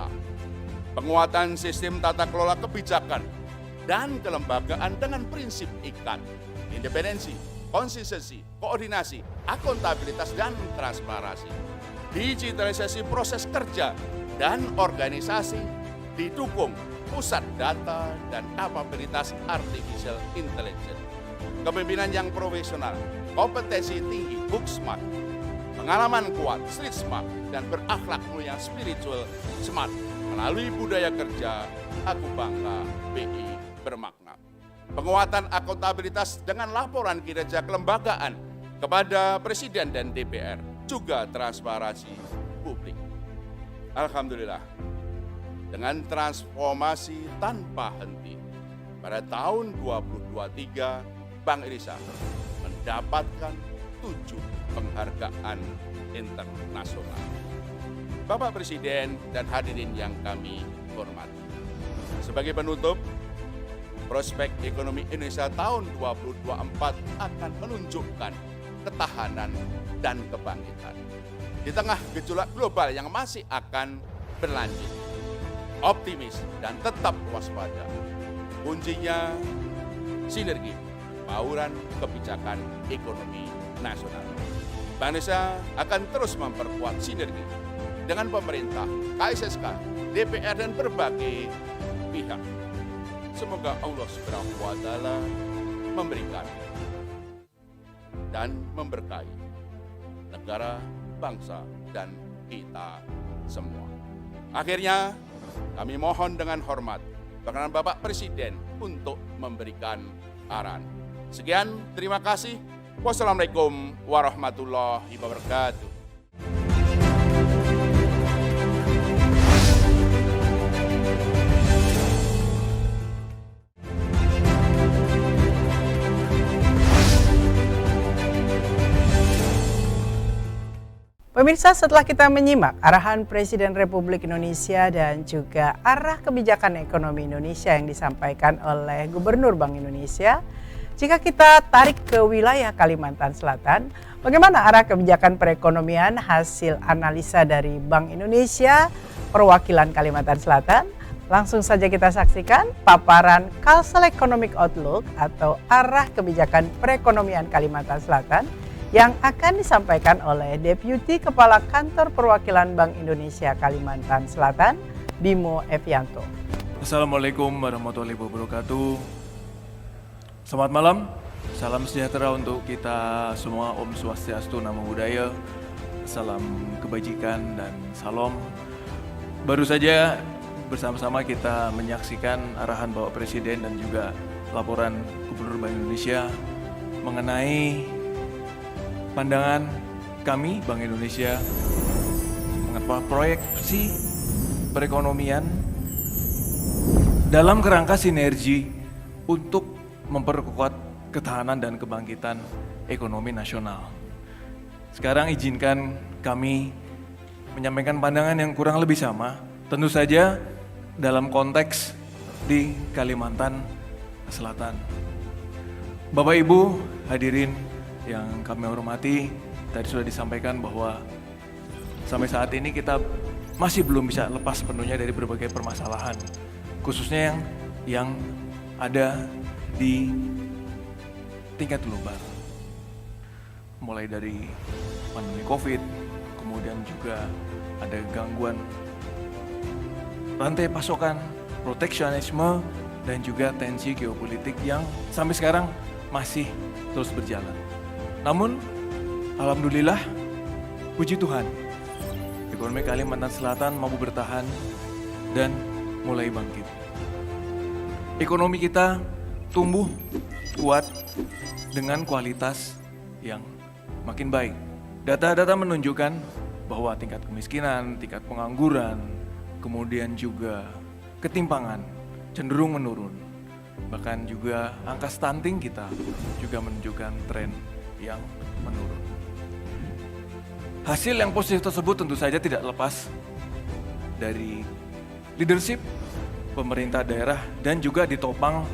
Penguatan sistem tata kelola kebijakan dan kelembagaan dengan prinsip ikat, independensi, konsistensi, koordinasi, akuntabilitas, dan transparansi. Digitalisasi proses kerja dan organisasi didukung pusat data dan kapabilitas artificial intelligence. Kepemimpinan yang profesional, kompetensi tinggi, book smart, pengalaman kuat, street smart, dan berakhlak mulia spiritual smart. Melalui budaya kerja, aku bangga BI bermakna. penguatan akuntabilitas dengan laporan kinerja kelembagaan kepada Presiden dan DPR, juga transparansi publik. Alhamdulillah, dengan transformasi tanpa henti, pada tahun 2023, Bank Indonesia mendapatkan 7 penghargaan internasional. Bapak Presiden dan hadirin yang kami hormati, sebagai penutup, prospek ekonomi Indonesia tahun 2024 akan menunjukkan ketahanan dan kebangkitan di tengah gejolak global yang masih akan berlanjut. Optimis dan tetap waspada. Kuncinya sinergi bauran kebijakan ekonomi nasional. Bank Indonesia akan terus memperkuat sinergi dengan pemerintah, KSSK, DPR, dan berbagai pihak. Semoga Allah SWT memberikan dan memberkahi negara, bangsa, dan kita semua. Akhirnya, kami mohon dengan hormat berkenan Bapak Presiden untuk memberikan arahan. Sekian, terima kasih. Wassalamualaikum warahmatullahi wabarakatuh. Pemirsa, setelah kita menyimak arahan Presiden Republik Indonesia dan juga arah kebijakan ekonomi Indonesia yang disampaikan oleh Gubernur Bank Indonesia, jika kita tarik ke wilayah Kalimantan Selatan, bagaimana arah kebijakan perekonomian hasil analisa dari Bank Indonesia perwakilan Kalimantan Selatan? Langsung saja kita saksikan paparan Kalsel Economic Outlook atau arah kebijakan perekonomian Kalimantan Selatan yang akan disampaikan oleh Deputi Kepala Kantor Perwakilan Bank Indonesia Kalimantan Selatan, Bimo Evianto. Assalamualaikum warahmatullahi wabarakatuh. Selamat malam, salam sejahtera untuk kita semua. Om Swastiastu, Namo Buddhaya, salam kebajikan dan salam. Baru saja bersama-sama kita menyaksikan arahan Bapak Presiden dan juga laporan Gubernur Bank Indonesia mengenai pandangan kami Bank Indonesia mengenai proyeksi perekonomian dalam kerangka sinergi untuk memperkuat ketahanan dan kebangkitan ekonomi nasional. Sekarang izinkan kami menyampaikan pandangan yang kurang lebih sama, tentu saja dalam konteks di Kalimantan Selatan. Bapak Ibu hadirin yang kami hormati, tadi sudah disampaikan bahwa sampai saat ini kita masih belum bisa lepas penuhnya dari berbagai permasalahan, khususnya yang ada di tingkat global. Mulai dari pandemi COVID, kemudian juga ada gangguan rantai pasokan, proteksionisme, dan juga tensi geopolitik yang sampai sekarang masih terus berjalan. Namun, alhamdulillah, puji Tuhan, ekonomi Kalimantan Selatan mampu bertahan dan mulai bangkit. Ekonomi kita tumbuh kuat dengan kualitas yang makin baik. Data-data menunjukkan bahwa tingkat kemiskinan, tingkat pengangguran, kemudian juga ketimpangan cenderung menurun. Bahkan juga angka stunting kita juga menunjukkan tren yang menurun. Hasil yang positif tersebut tentu saja tidak lepas dari leadership pemerintah daerah dan juga ditopang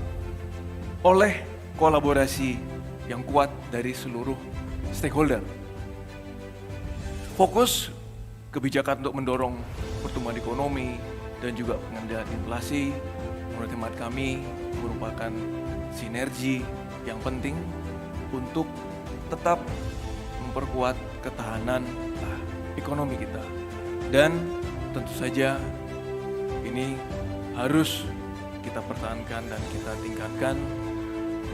oleh kolaborasi yang kuat dari seluruh stakeholder. Fokus kebijakan untuk mendorong pertumbuhan ekonomi dan juga pengendalian inflasi menurut hemat kami merupakan sinergi yang penting untuk tetap memperkuat ketahanan ekonomi kita. Dan tentu saja ini harus kita pertahankan dan kita tingkatkan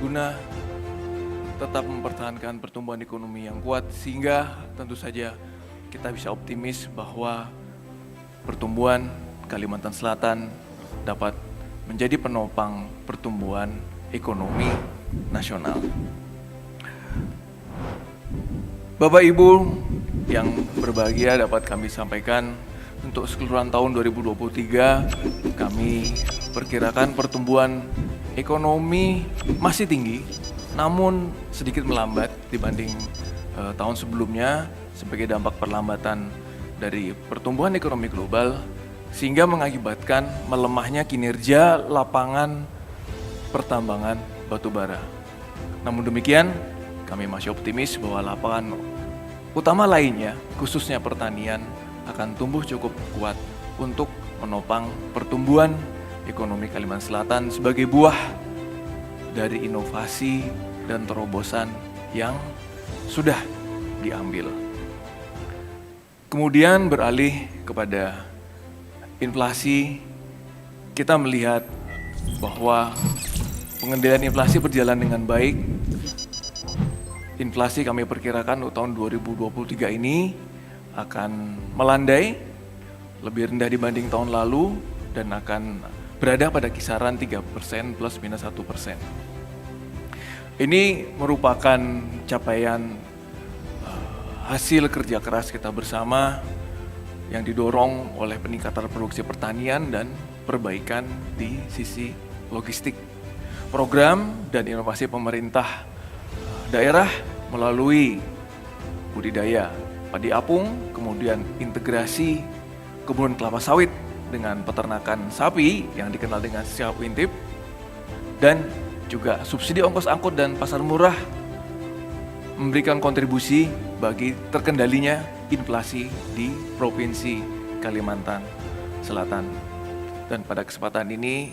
guna tetap mempertahankan pertumbuhan ekonomi yang kuat, sehingga tentu saja kita bisa optimis bahwa pertumbuhan Kalimantan Selatan dapat menjadi penopang pertumbuhan ekonomi nasional. Bapak Ibu yang berbahagia, dapat kami sampaikan untuk keseluruhan tahun 2023 kami perkirakan pertumbuhan ekonomi masih tinggi, namun sedikit melambat dibanding tahun sebelumnya sebagai dampak perlambatan dari pertumbuhan ekonomi global, sehingga mengakibatkan melemahnya kinerja lapangan pertambangan batubara. Namun demikian, kami masih optimis bahwa lapangan utama lainnya, khususnya pertanian, akan tumbuh cukup kuat untuk menopang pertumbuhan ekonomi Kalimantan Selatan sebagai buah dari inovasi dan terobosan yang sudah diambil. Kemudian beralih kepada inflasi, kita melihat bahwa pengendalian inflasi berjalan dengan baik. Inflasi kami perkirakan untuk tahun 2023 ini akan melandai, lebih rendah dibanding tahun lalu, dan akan berada pada kisaran 3% plus minus 1%. Ini merupakan capaian hasil kerja keras kita bersama yang didorong oleh peningkatan produksi pertanian dan perbaikan di sisi logistik. Program dan inovasi pemerintah daerah melalui budidaya padi apung, kemudian integrasi kebun kelapa sawit dengan peternakan sapi yang dikenal dengan Siap Wintip, dan juga subsidi ongkos angkut dan pasar murah memberikan kontribusi bagi terkendalinya inflasi di Provinsi Kalimantan Selatan. Dan pada kesempatan ini,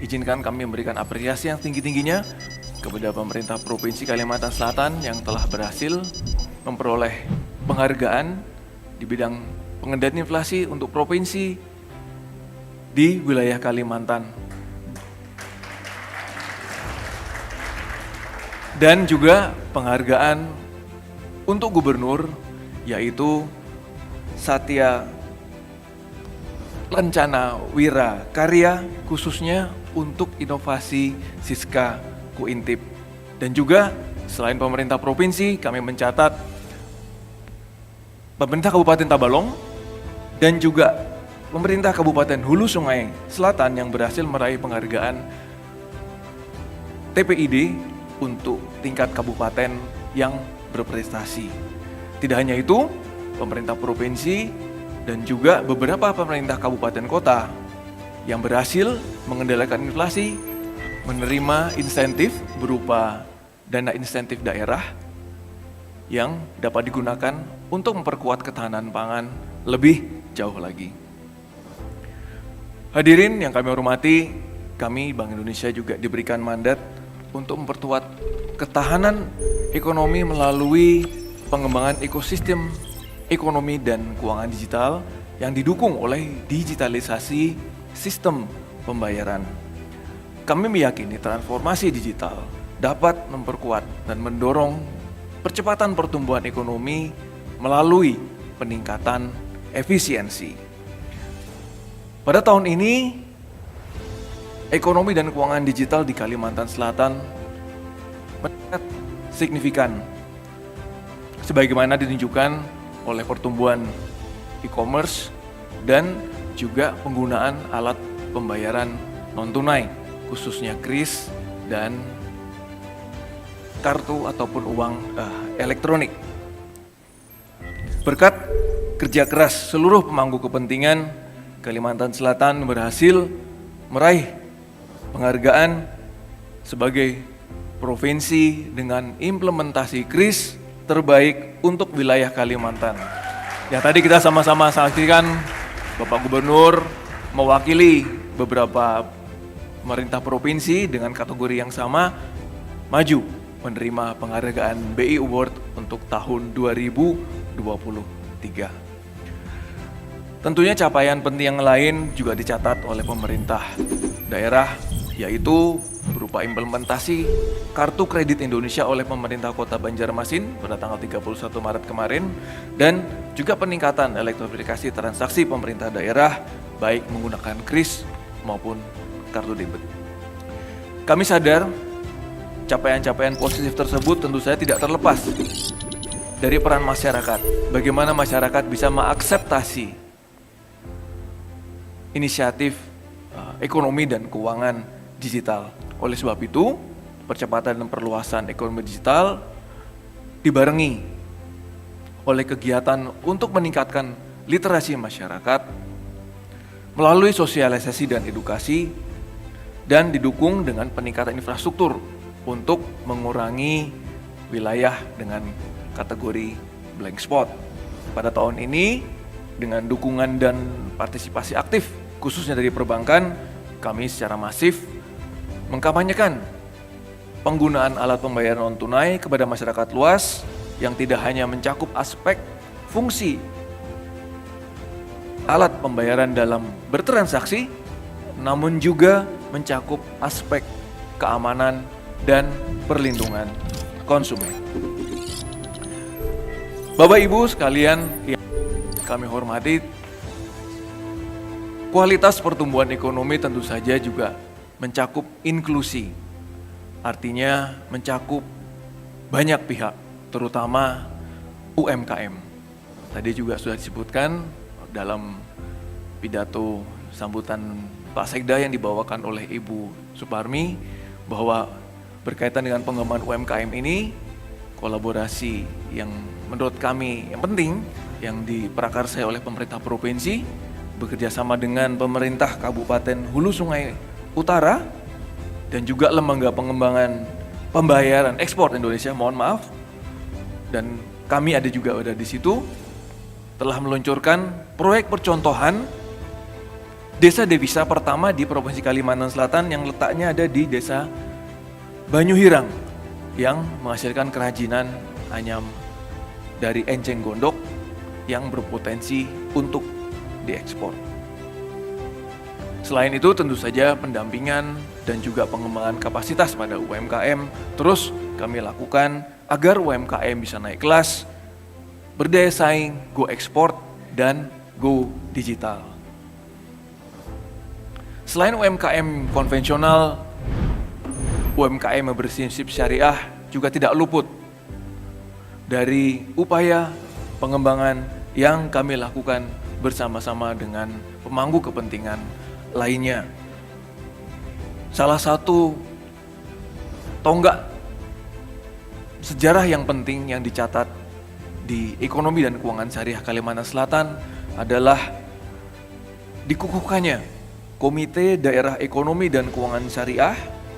izinkan kami memberikan apresiasi yang tinggi-tingginya kepada pemerintah Provinsi Kalimantan Selatan yang telah berhasil memperoleh penghargaan di bidang pengendalian inflasi untuk provinsi di wilayah Kalimantan. Dan juga penghargaan untuk gubernur, yaitu Satya Lencana Wira Karya, khususnya untuk inovasi Siska Kuintip. Dan juga selain pemerintah provinsi, kami mencatat pemerintah Kabupaten Tabalong dan juga pemerintah Kabupaten Hulu Sungai Selatan yang berhasil meraih penghargaan TPID untuk tingkat kabupaten yang berprestasi. Tidak hanya itu, pemerintah provinsi dan juga beberapa pemerintah kabupaten kota yang berhasil mengendalikan inflasi menerima insentif berupa dana insentif daerah yang dapat digunakan untuk memperkuat ketahanan pangan lebih jauh lagi. Hadirin yang kami hormati, kami Bank Indonesia juga diberikan mandat untuk memperkuat ketahanan ekonomi melalui pengembangan ekosistem ekonomi dan keuangan digital yang didukung oleh digitalisasi sistem pembayaran. Kami meyakini transformasi digital dapat memperkuat dan mendorong percepatan pertumbuhan ekonomi melalui peningkatan efisiensi. Pada tahun ini, ekonomi dan keuangan digital di Kalimantan Selatan meningkat signifikan, sebagaimana ditunjukkan oleh pertumbuhan e-commerce dan juga penggunaan alat pembayaran non-tunai, khususnya KRIS dan kartu ataupun uang elektronik. Berkat kerja keras seluruh pemangku kepentingan, Kalimantan Selatan berhasil meraih penghargaan sebagai provinsi dengan implementasi KRIS terbaik untuk wilayah Kalimantan. Yang tadi kita sama-sama saksikan, Bapak Gubernur mewakili beberapa pemerintah provinsi dengan kategori yang sama maju menerima penghargaan BI Award untuk tahun 2023. Tentunya capaian penting yang lain juga dicatat oleh pemerintah daerah, yaitu berupa implementasi Kartu Kredit Indonesia oleh pemerintah Kota Banjarmasin pada tanggal 31 Maret kemarin, dan juga peningkatan elektronifikasi transaksi pemerintah daerah baik menggunakan KRIS maupun kartu debit. Kami sadar capaian-capaian positif tersebut tentu saja tidak terlepas dari peran masyarakat. Bagaimana masyarakat bisa mengakseptasi inisiatif ekonomi dan keuangan digital. Oleh sebab itu, percepatan dan perluasan ekonomi digital dibarengi oleh kegiatan untuk meningkatkan literasi masyarakat melalui sosialisasi dan edukasi, dan didukung dengan peningkatan infrastruktur untuk mengurangi wilayah dengan kategori blank spot. Pada tahun ini, dengan dukungan dan partisipasi aktif khususnya dari perbankan, kami secara masif mengkampanyekan penggunaan alat pembayaran non-tunai kepada masyarakat luas yang tidak hanya mencakup aspek fungsi alat pembayaran dalam bertransaksi, namun juga mencakup aspek keamanan dan perlindungan konsumen. Bapak Ibu sekalian yang kami hormati, kualitas pertumbuhan ekonomi tentu saja juga mencakup inklusi, artinya mencakup banyak pihak, terutama UMKM. Tadi juga sudah disebutkan dalam pidato sambutan Pak Sekda yang dibawakan oleh Ibu Suparmi, bahwa berkaitan dengan pengembangan UMKM ini, kolaborasi yang menurut kami yang penting, yang diprakarsai oleh pemerintah provinsi, bekerja sama dengan pemerintah Kabupaten Hulu Sungai Utara, dan juga lembaga pengembangan pembayaran ekspor Indonesia, mohon maaf, dan kami ada di situ, telah meluncurkan proyek percontohan desa devisa pertama di Provinsi Kalimantan Selatan yang letaknya ada di Desa Banyuhirang yang menghasilkan kerajinan anyam dari enceng gondok yang berpotensi untuk diekspor. Selain itu tentu saja pendampingan dan juga pengembangan kapasitas pada UMKM terus kami lakukan agar UMKM bisa naik kelas, berdaya saing, go ekspor, dan go digital. Selain UMKM konvensional, UMKM yang berprinsip syariah juga tidak luput dari upaya pengembangan yang kami lakukan bersama-sama dengan pemangku kepentingan lainnya. Salah satu tonggak sejarah yang penting yang dicatat di ekonomi dan keuangan syariah Kalimantan Selatan adalah dikukuhkannya Komite Daerah Ekonomi dan Keuangan Syariah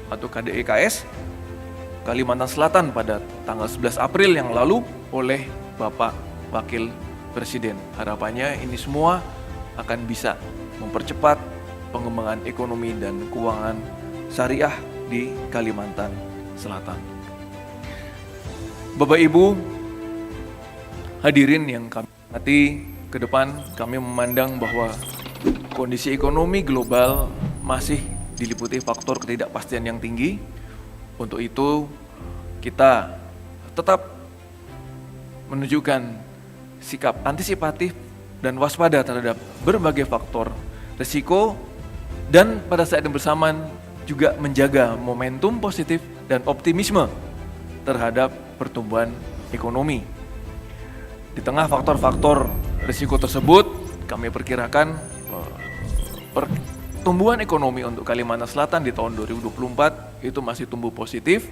atau KDEKS Kalimantan Selatan pada tanggal 11 April yang lalu oleh Bapak Wakil Presiden. Harapannya ini semua akan bisa mempercepat pengembangan ekonomi dan keuangan syariah di Kalimantan Selatan. Bapak Ibu hadirin yang kami hormati, ke depan kami memandang bahwa kondisi ekonomi global masih diliputi faktor ketidakpastian yang tinggi. Untuk itu kita tetap menunjukkan sikap antisipatif dan waspada terhadap berbagai faktor risiko, dan pada saat yang bersamaan juga menjaga momentum positif dan optimisme terhadap pertumbuhan ekonomi. Di tengah faktor-faktor risiko tersebut, kami perkirakan pertumbuhan ekonomi untuk Kalimantan Selatan di tahun 2024 itu masih tumbuh positif,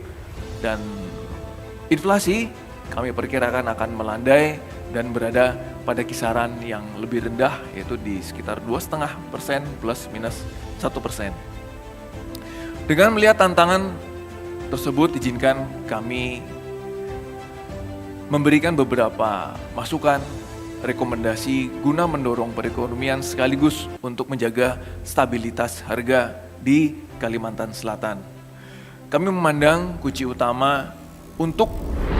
dan inflasi kami perkirakan akan melandai dan berada pada kisaran yang lebih rendah, yaitu di sekitar 2,5% plus minus 1%. Dengan melihat tantangan tersebut, izinkan kami memberikan beberapa masukan, rekomendasi guna mendorong perekonomian sekaligus untuk menjaga stabilitas harga di Kalimantan Selatan. Kami memandang kunci utama untuk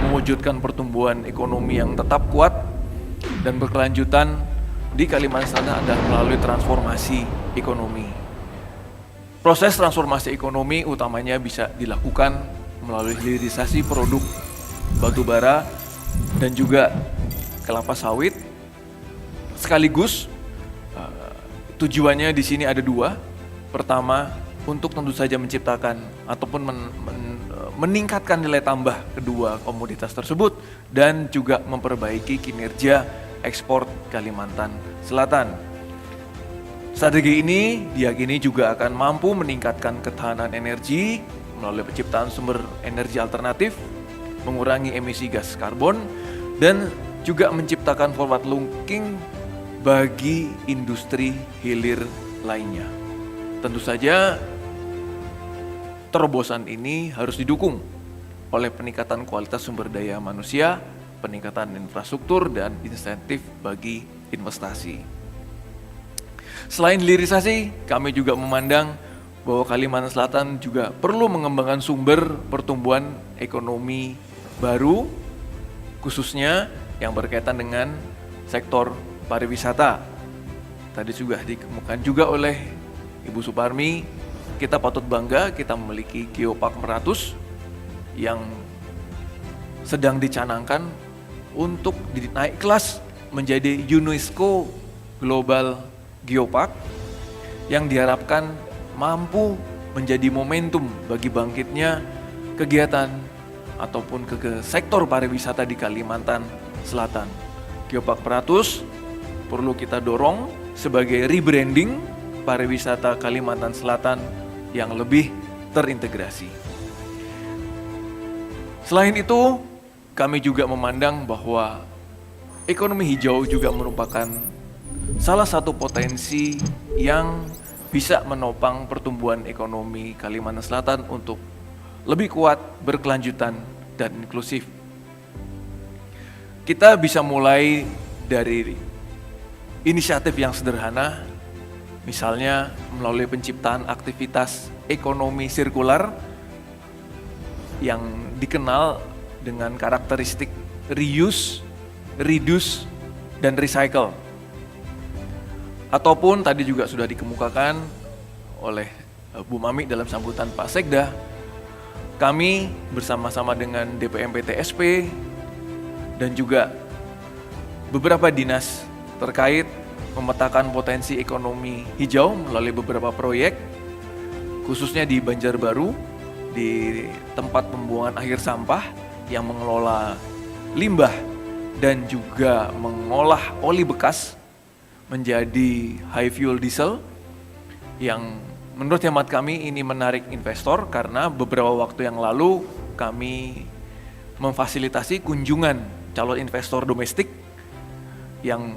mewujudkan pertumbuhan ekonomi yang tetap kuat dan berkelanjutan di Kalimantan Selatan adalah melalui transformasi ekonomi. Proses transformasi ekonomi utamanya bisa dilakukan melalui hilirisasi produk batu bara dan juga kelapa sawit. Sekaligus tujuannya di sini ada dua. Pertama, untuk tentu saja menciptakan ataupun meningkatkan nilai tambah kedua komoditas tersebut dan juga memperbaiki kinerja ekspor Kalimantan Selatan. Strategi ini diyakini juga akan mampu meningkatkan ketahanan energi melalui penciptaan sumber energi alternatif, mengurangi emisi gas karbon, dan juga menciptakan forward looking bagi industri hilir lainnya. Tentu saja terobosan ini harus didukung oleh peningkatan kualitas sumber daya manusia, peningkatan infrastruktur, dan insentif bagi investasi. Selain hilirisasi, kami juga memandang bahwa Kalimantan Selatan juga perlu mengembangkan sumber pertumbuhan ekonomi baru, khususnya yang berkaitan dengan sektor pariwisata. Tadi juga dikemukakan juga oleh Ibu Suparmi, kita patut bangga kita memiliki Geopark Meratus yang sedang dicanangkan untuk dinaik kelas menjadi UNESCO Global Geopark yang diharapkan mampu menjadi momentum bagi bangkitnya kegiatan ataupun ke sektor pariwisata di Kalimantan Selatan. Geopark Meratus perlu kita dorong sebagai rebranding pariwisata Kalimantan Selatan yang lebih terintegrasi. Selain itu, kami juga memandang bahwa ekonomi hijau juga merupakan salah satu potensi yang bisa menopang pertumbuhan ekonomi Kalimantan Selatan untuk lebih kuat, berkelanjutan, dan inklusif. Kita bisa mulai dari inisiatif yang sederhana, misalnya melalui penciptaan aktivitas ekonomi sirkular yang dikenal dengan karakteristik reuse, reduce, dan recycle. Ataupun tadi juga sudah dikemukakan oleh Bu Mami dalam sambutan Pak Sekda, kami bersama-sama dengan DPM PTSP dan juga beberapa dinas terkait memetakan potensi ekonomi hijau melalui beberapa proyek, khususnya di Banjarbaru, di tempat pembuangan akhir sampah yang mengelola limbah dan juga mengolah oli bekas menjadi high fuel diesel yang menurut hemat kami ini menarik investor karena beberapa waktu yang lalu kami memfasilitasi kunjungan calon investor domestik yang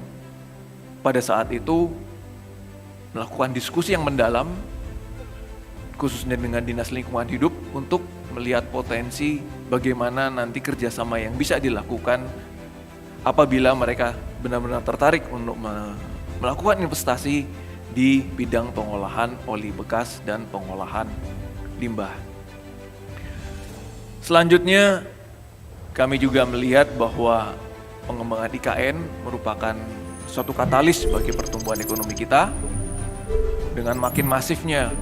pada saat itu melakukan diskusi yang mendalam khususnya dengan Dinas Lingkungan Hidup untuk melihat potensi bagaimana nanti kerjasama yang bisa dilakukan apabila mereka benar-benar tertarik untuk melakukan investasi di bidang pengolahan oli bekas dan pengolahan limbah. Selanjutnya, kami juga melihat bahwa pengembangan IKN merupakan suatu katalis bagi pertumbuhan ekonomi kita. Dengan makin masifnya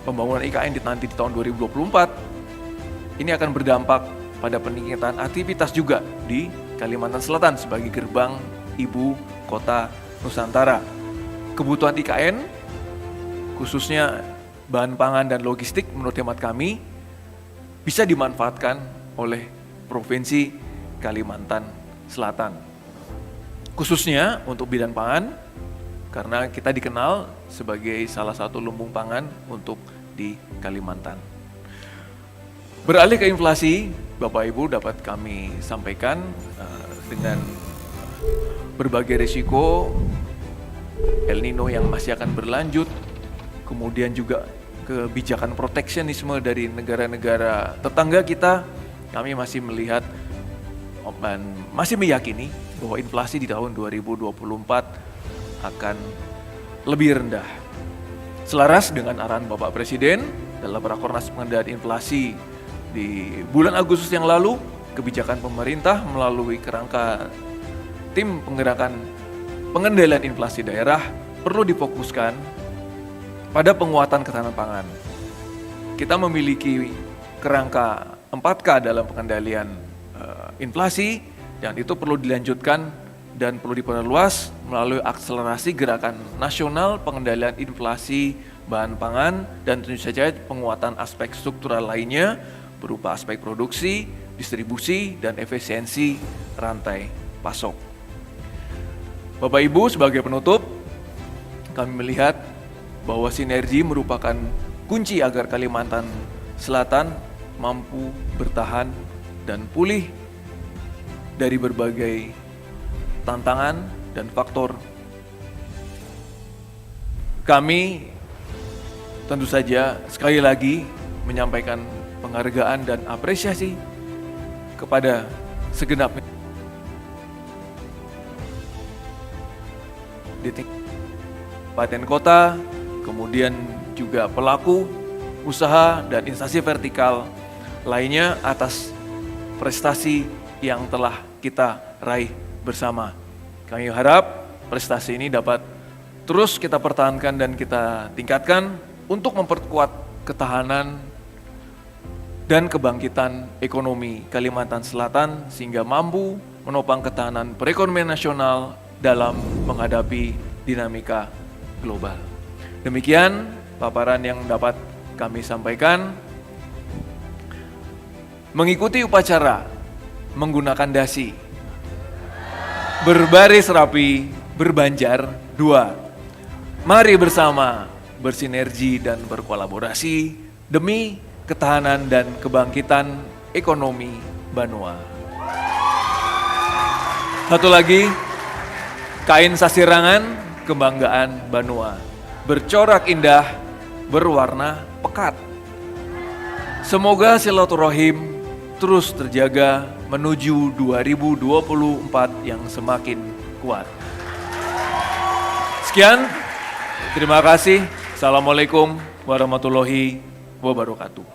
pembangunan IKN nanti di tahun 2024, ini akan berdampak pada peningkatan aktivitas juga di Kalimantan Selatan sebagai gerbang ibu kota Nusantara. Kebutuhan IKN, khususnya bahan pangan dan logistik menurut hemat kami, bisa dimanfaatkan oleh Provinsi Kalimantan Selatan. Khususnya untuk bidang pangan, karena kita dikenal sebagai salah satu lumbung pangan untuk di Kalimantan. Beralih ke inflasi, Bapak Ibu dapat kami sampaikan dengan berbagai risiko El Nino yang masih akan berlanjut, kemudian juga kebijakan proteksionisme dari negara-negara tetangga kita, kami masih melihat dan masih meyakini bahwa inflasi di tahun 2024 akan lebih rendah. Selaras dengan arahan Bapak Presiden dalam Rakornas Pengendalian Inflasi di bulan Agustus yang lalu, kebijakan pemerintah melalui kerangka tim penggerakan pengendalian inflasi daerah perlu difokuskan pada penguatan ketahanan pangan. Kita memiliki kerangka 4K dalam pengendalian inflasi dan itu perlu dilanjutkan dan perlu diperluas melalui akselerasi gerakan nasional pengendalian inflasi bahan pangan dan tentu saja penguatan aspek struktural lainnya berupa aspek produksi, distribusi, dan efisiensi rantai pasok. Bapak Ibu, sebagai penutup, kami melihat bahwa sinergi merupakan kunci agar Kalimantan Selatan mampu bertahan dan pulih dari berbagai tantangan dan faktor. Kami tentu saja sekali lagi menyampaikan penghargaan dan apresiasi kepada segenap di tingkat kabupaten kota, kemudian juga pelaku usaha dan instansi vertikal lainnya atas prestasi yang telah kita raih bersama. Kami harap prestasi ini dapat terus kita pertahankan dan kita tingkatkan untuk memperkuat ketahanan dan kebangkitan ekonomi Kalimantan Selatan sehingga mampu menopang ketahanan perekonomian nasional dalam menghadapi dinamika global. Demikian paparan yang dapat kami sampaikan. Mengikuti upacara menggunakan dasi, berbaris rapi, berbanjar dua. Mari bersama bersinergi dan berkolaborasi demi ketahanan dan kebangkitan ekonomi Banua. Satu lagi, kain sasirangan kebanggaan Banua, bercorak indah, berwarna pekat. Semoga silaturahim terus terjaga menuju 2024 yang semakin kuat. Sekian, terima kasih. Assalamualaikum warahmatullahi wabarakatuh.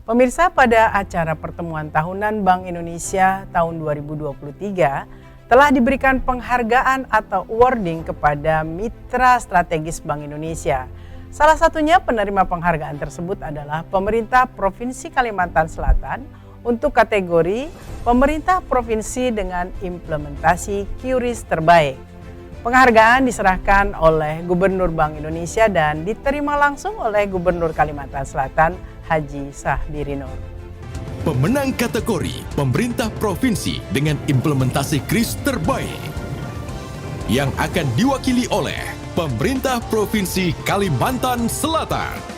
Pemirsa, pada acara pertemuan tahunan Bank Indonesia tahun 2023 telah diberikan penghargaan atau awarding kepada mitra strategis Bank Indonesia. Salah satunya penerima penghargaan tersebut adalah pemerintah Provinsi Kalimantan Selatan untuk kategori pemerintah provinsi dengan implementasi QRIS terbaik. Penghargaan diserahkan oleh Gubernur Bank Indonesia dan diterima langsung oleh Gubernur Kalimantan Selatan Haji Sahbiri Nur. Pemenang kategori pemerintah provinsi dengan implementasi QRIS terbaik yang akan diwakili oleh pemerintah Provinsi Kalimantan Selatan.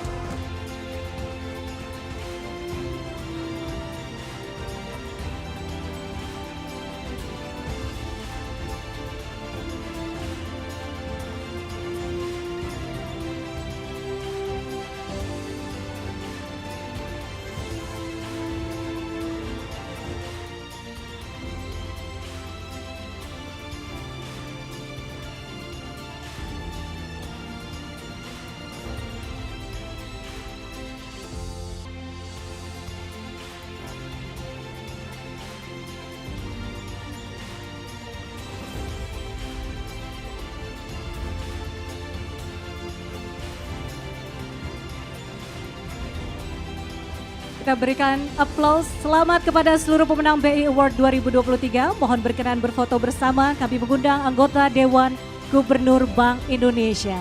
Kita berikan aplaus selamat kepada seluruh pemenang BI Award 2023. Mohon berkenan berfoto bersama. Kami mengundang anggota Dewan Gubernur Bank Indonesia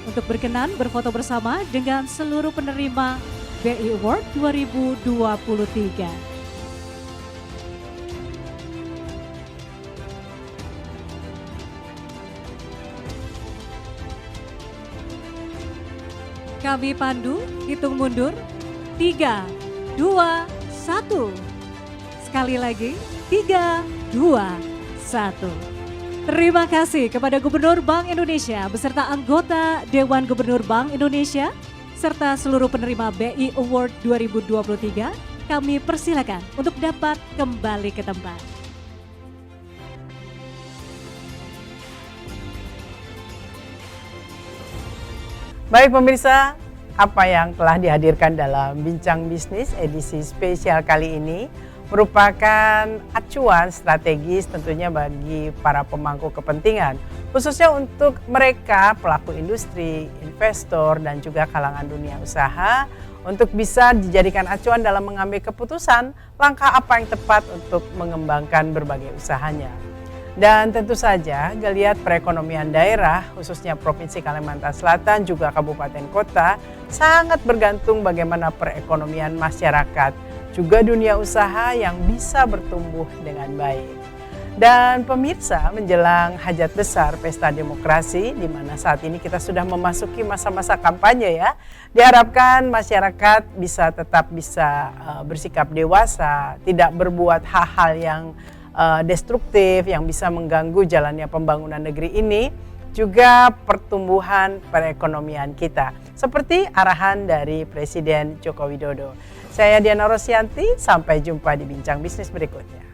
untuk berkenan berfoto bersama dengan seluruh penerima BI Award 2023. Kami pandu, hitung mundur, 3, 2, 1. Sekali lagi, 3, 2, 1. Terima kasih kepada Gubernur Bank Indonesia beserta anggota Dewan Gubernur Bank Indonesia serta seluruh penerima BI Award 2023. Kami persilakan untuk dapat kembali ke tempat. Baik pemirsa, apa yang telah dihadirkan dalam Bincang Bisnis edisi spesial kali ini merupakan acuan strategis tentunya bagi para pemangku kepentingan, khususnya untuk mereka pelaku industri, investor, dan juga kalangan dunia usaha untuk bisa dijadikan acuan dalam mengambil keputusan langkah apa yang tepat untuk mengembangkan berbagai usahanya. Dan tentu saja geliat perekonomian daerah khususnya Provinsi Kalimantan Selatan juga kabupaten kota sangat bergantung bagaimana perekonomian masyarakat juga dunia usaha yang bisa bertumbuh dengan baik. Dan pemirsa, menjelang hajat besar Pesta Demokrasi di mana saat ini kita sudah memasuki masa-masa kampanye ya. Diharapkan masyarakat tetap bisa bersikap dewasa, tidak berbuat hal-hal yang destruktif yang bisa mengganggu jalannya pembangunan negeri ini, juga pertumbuhan perekonomian kita. Seperti arahan dari Presiden Joko Widodo. Saya Diana Rosianti, sampai jumpa di Bincang Bisnis berikutnya.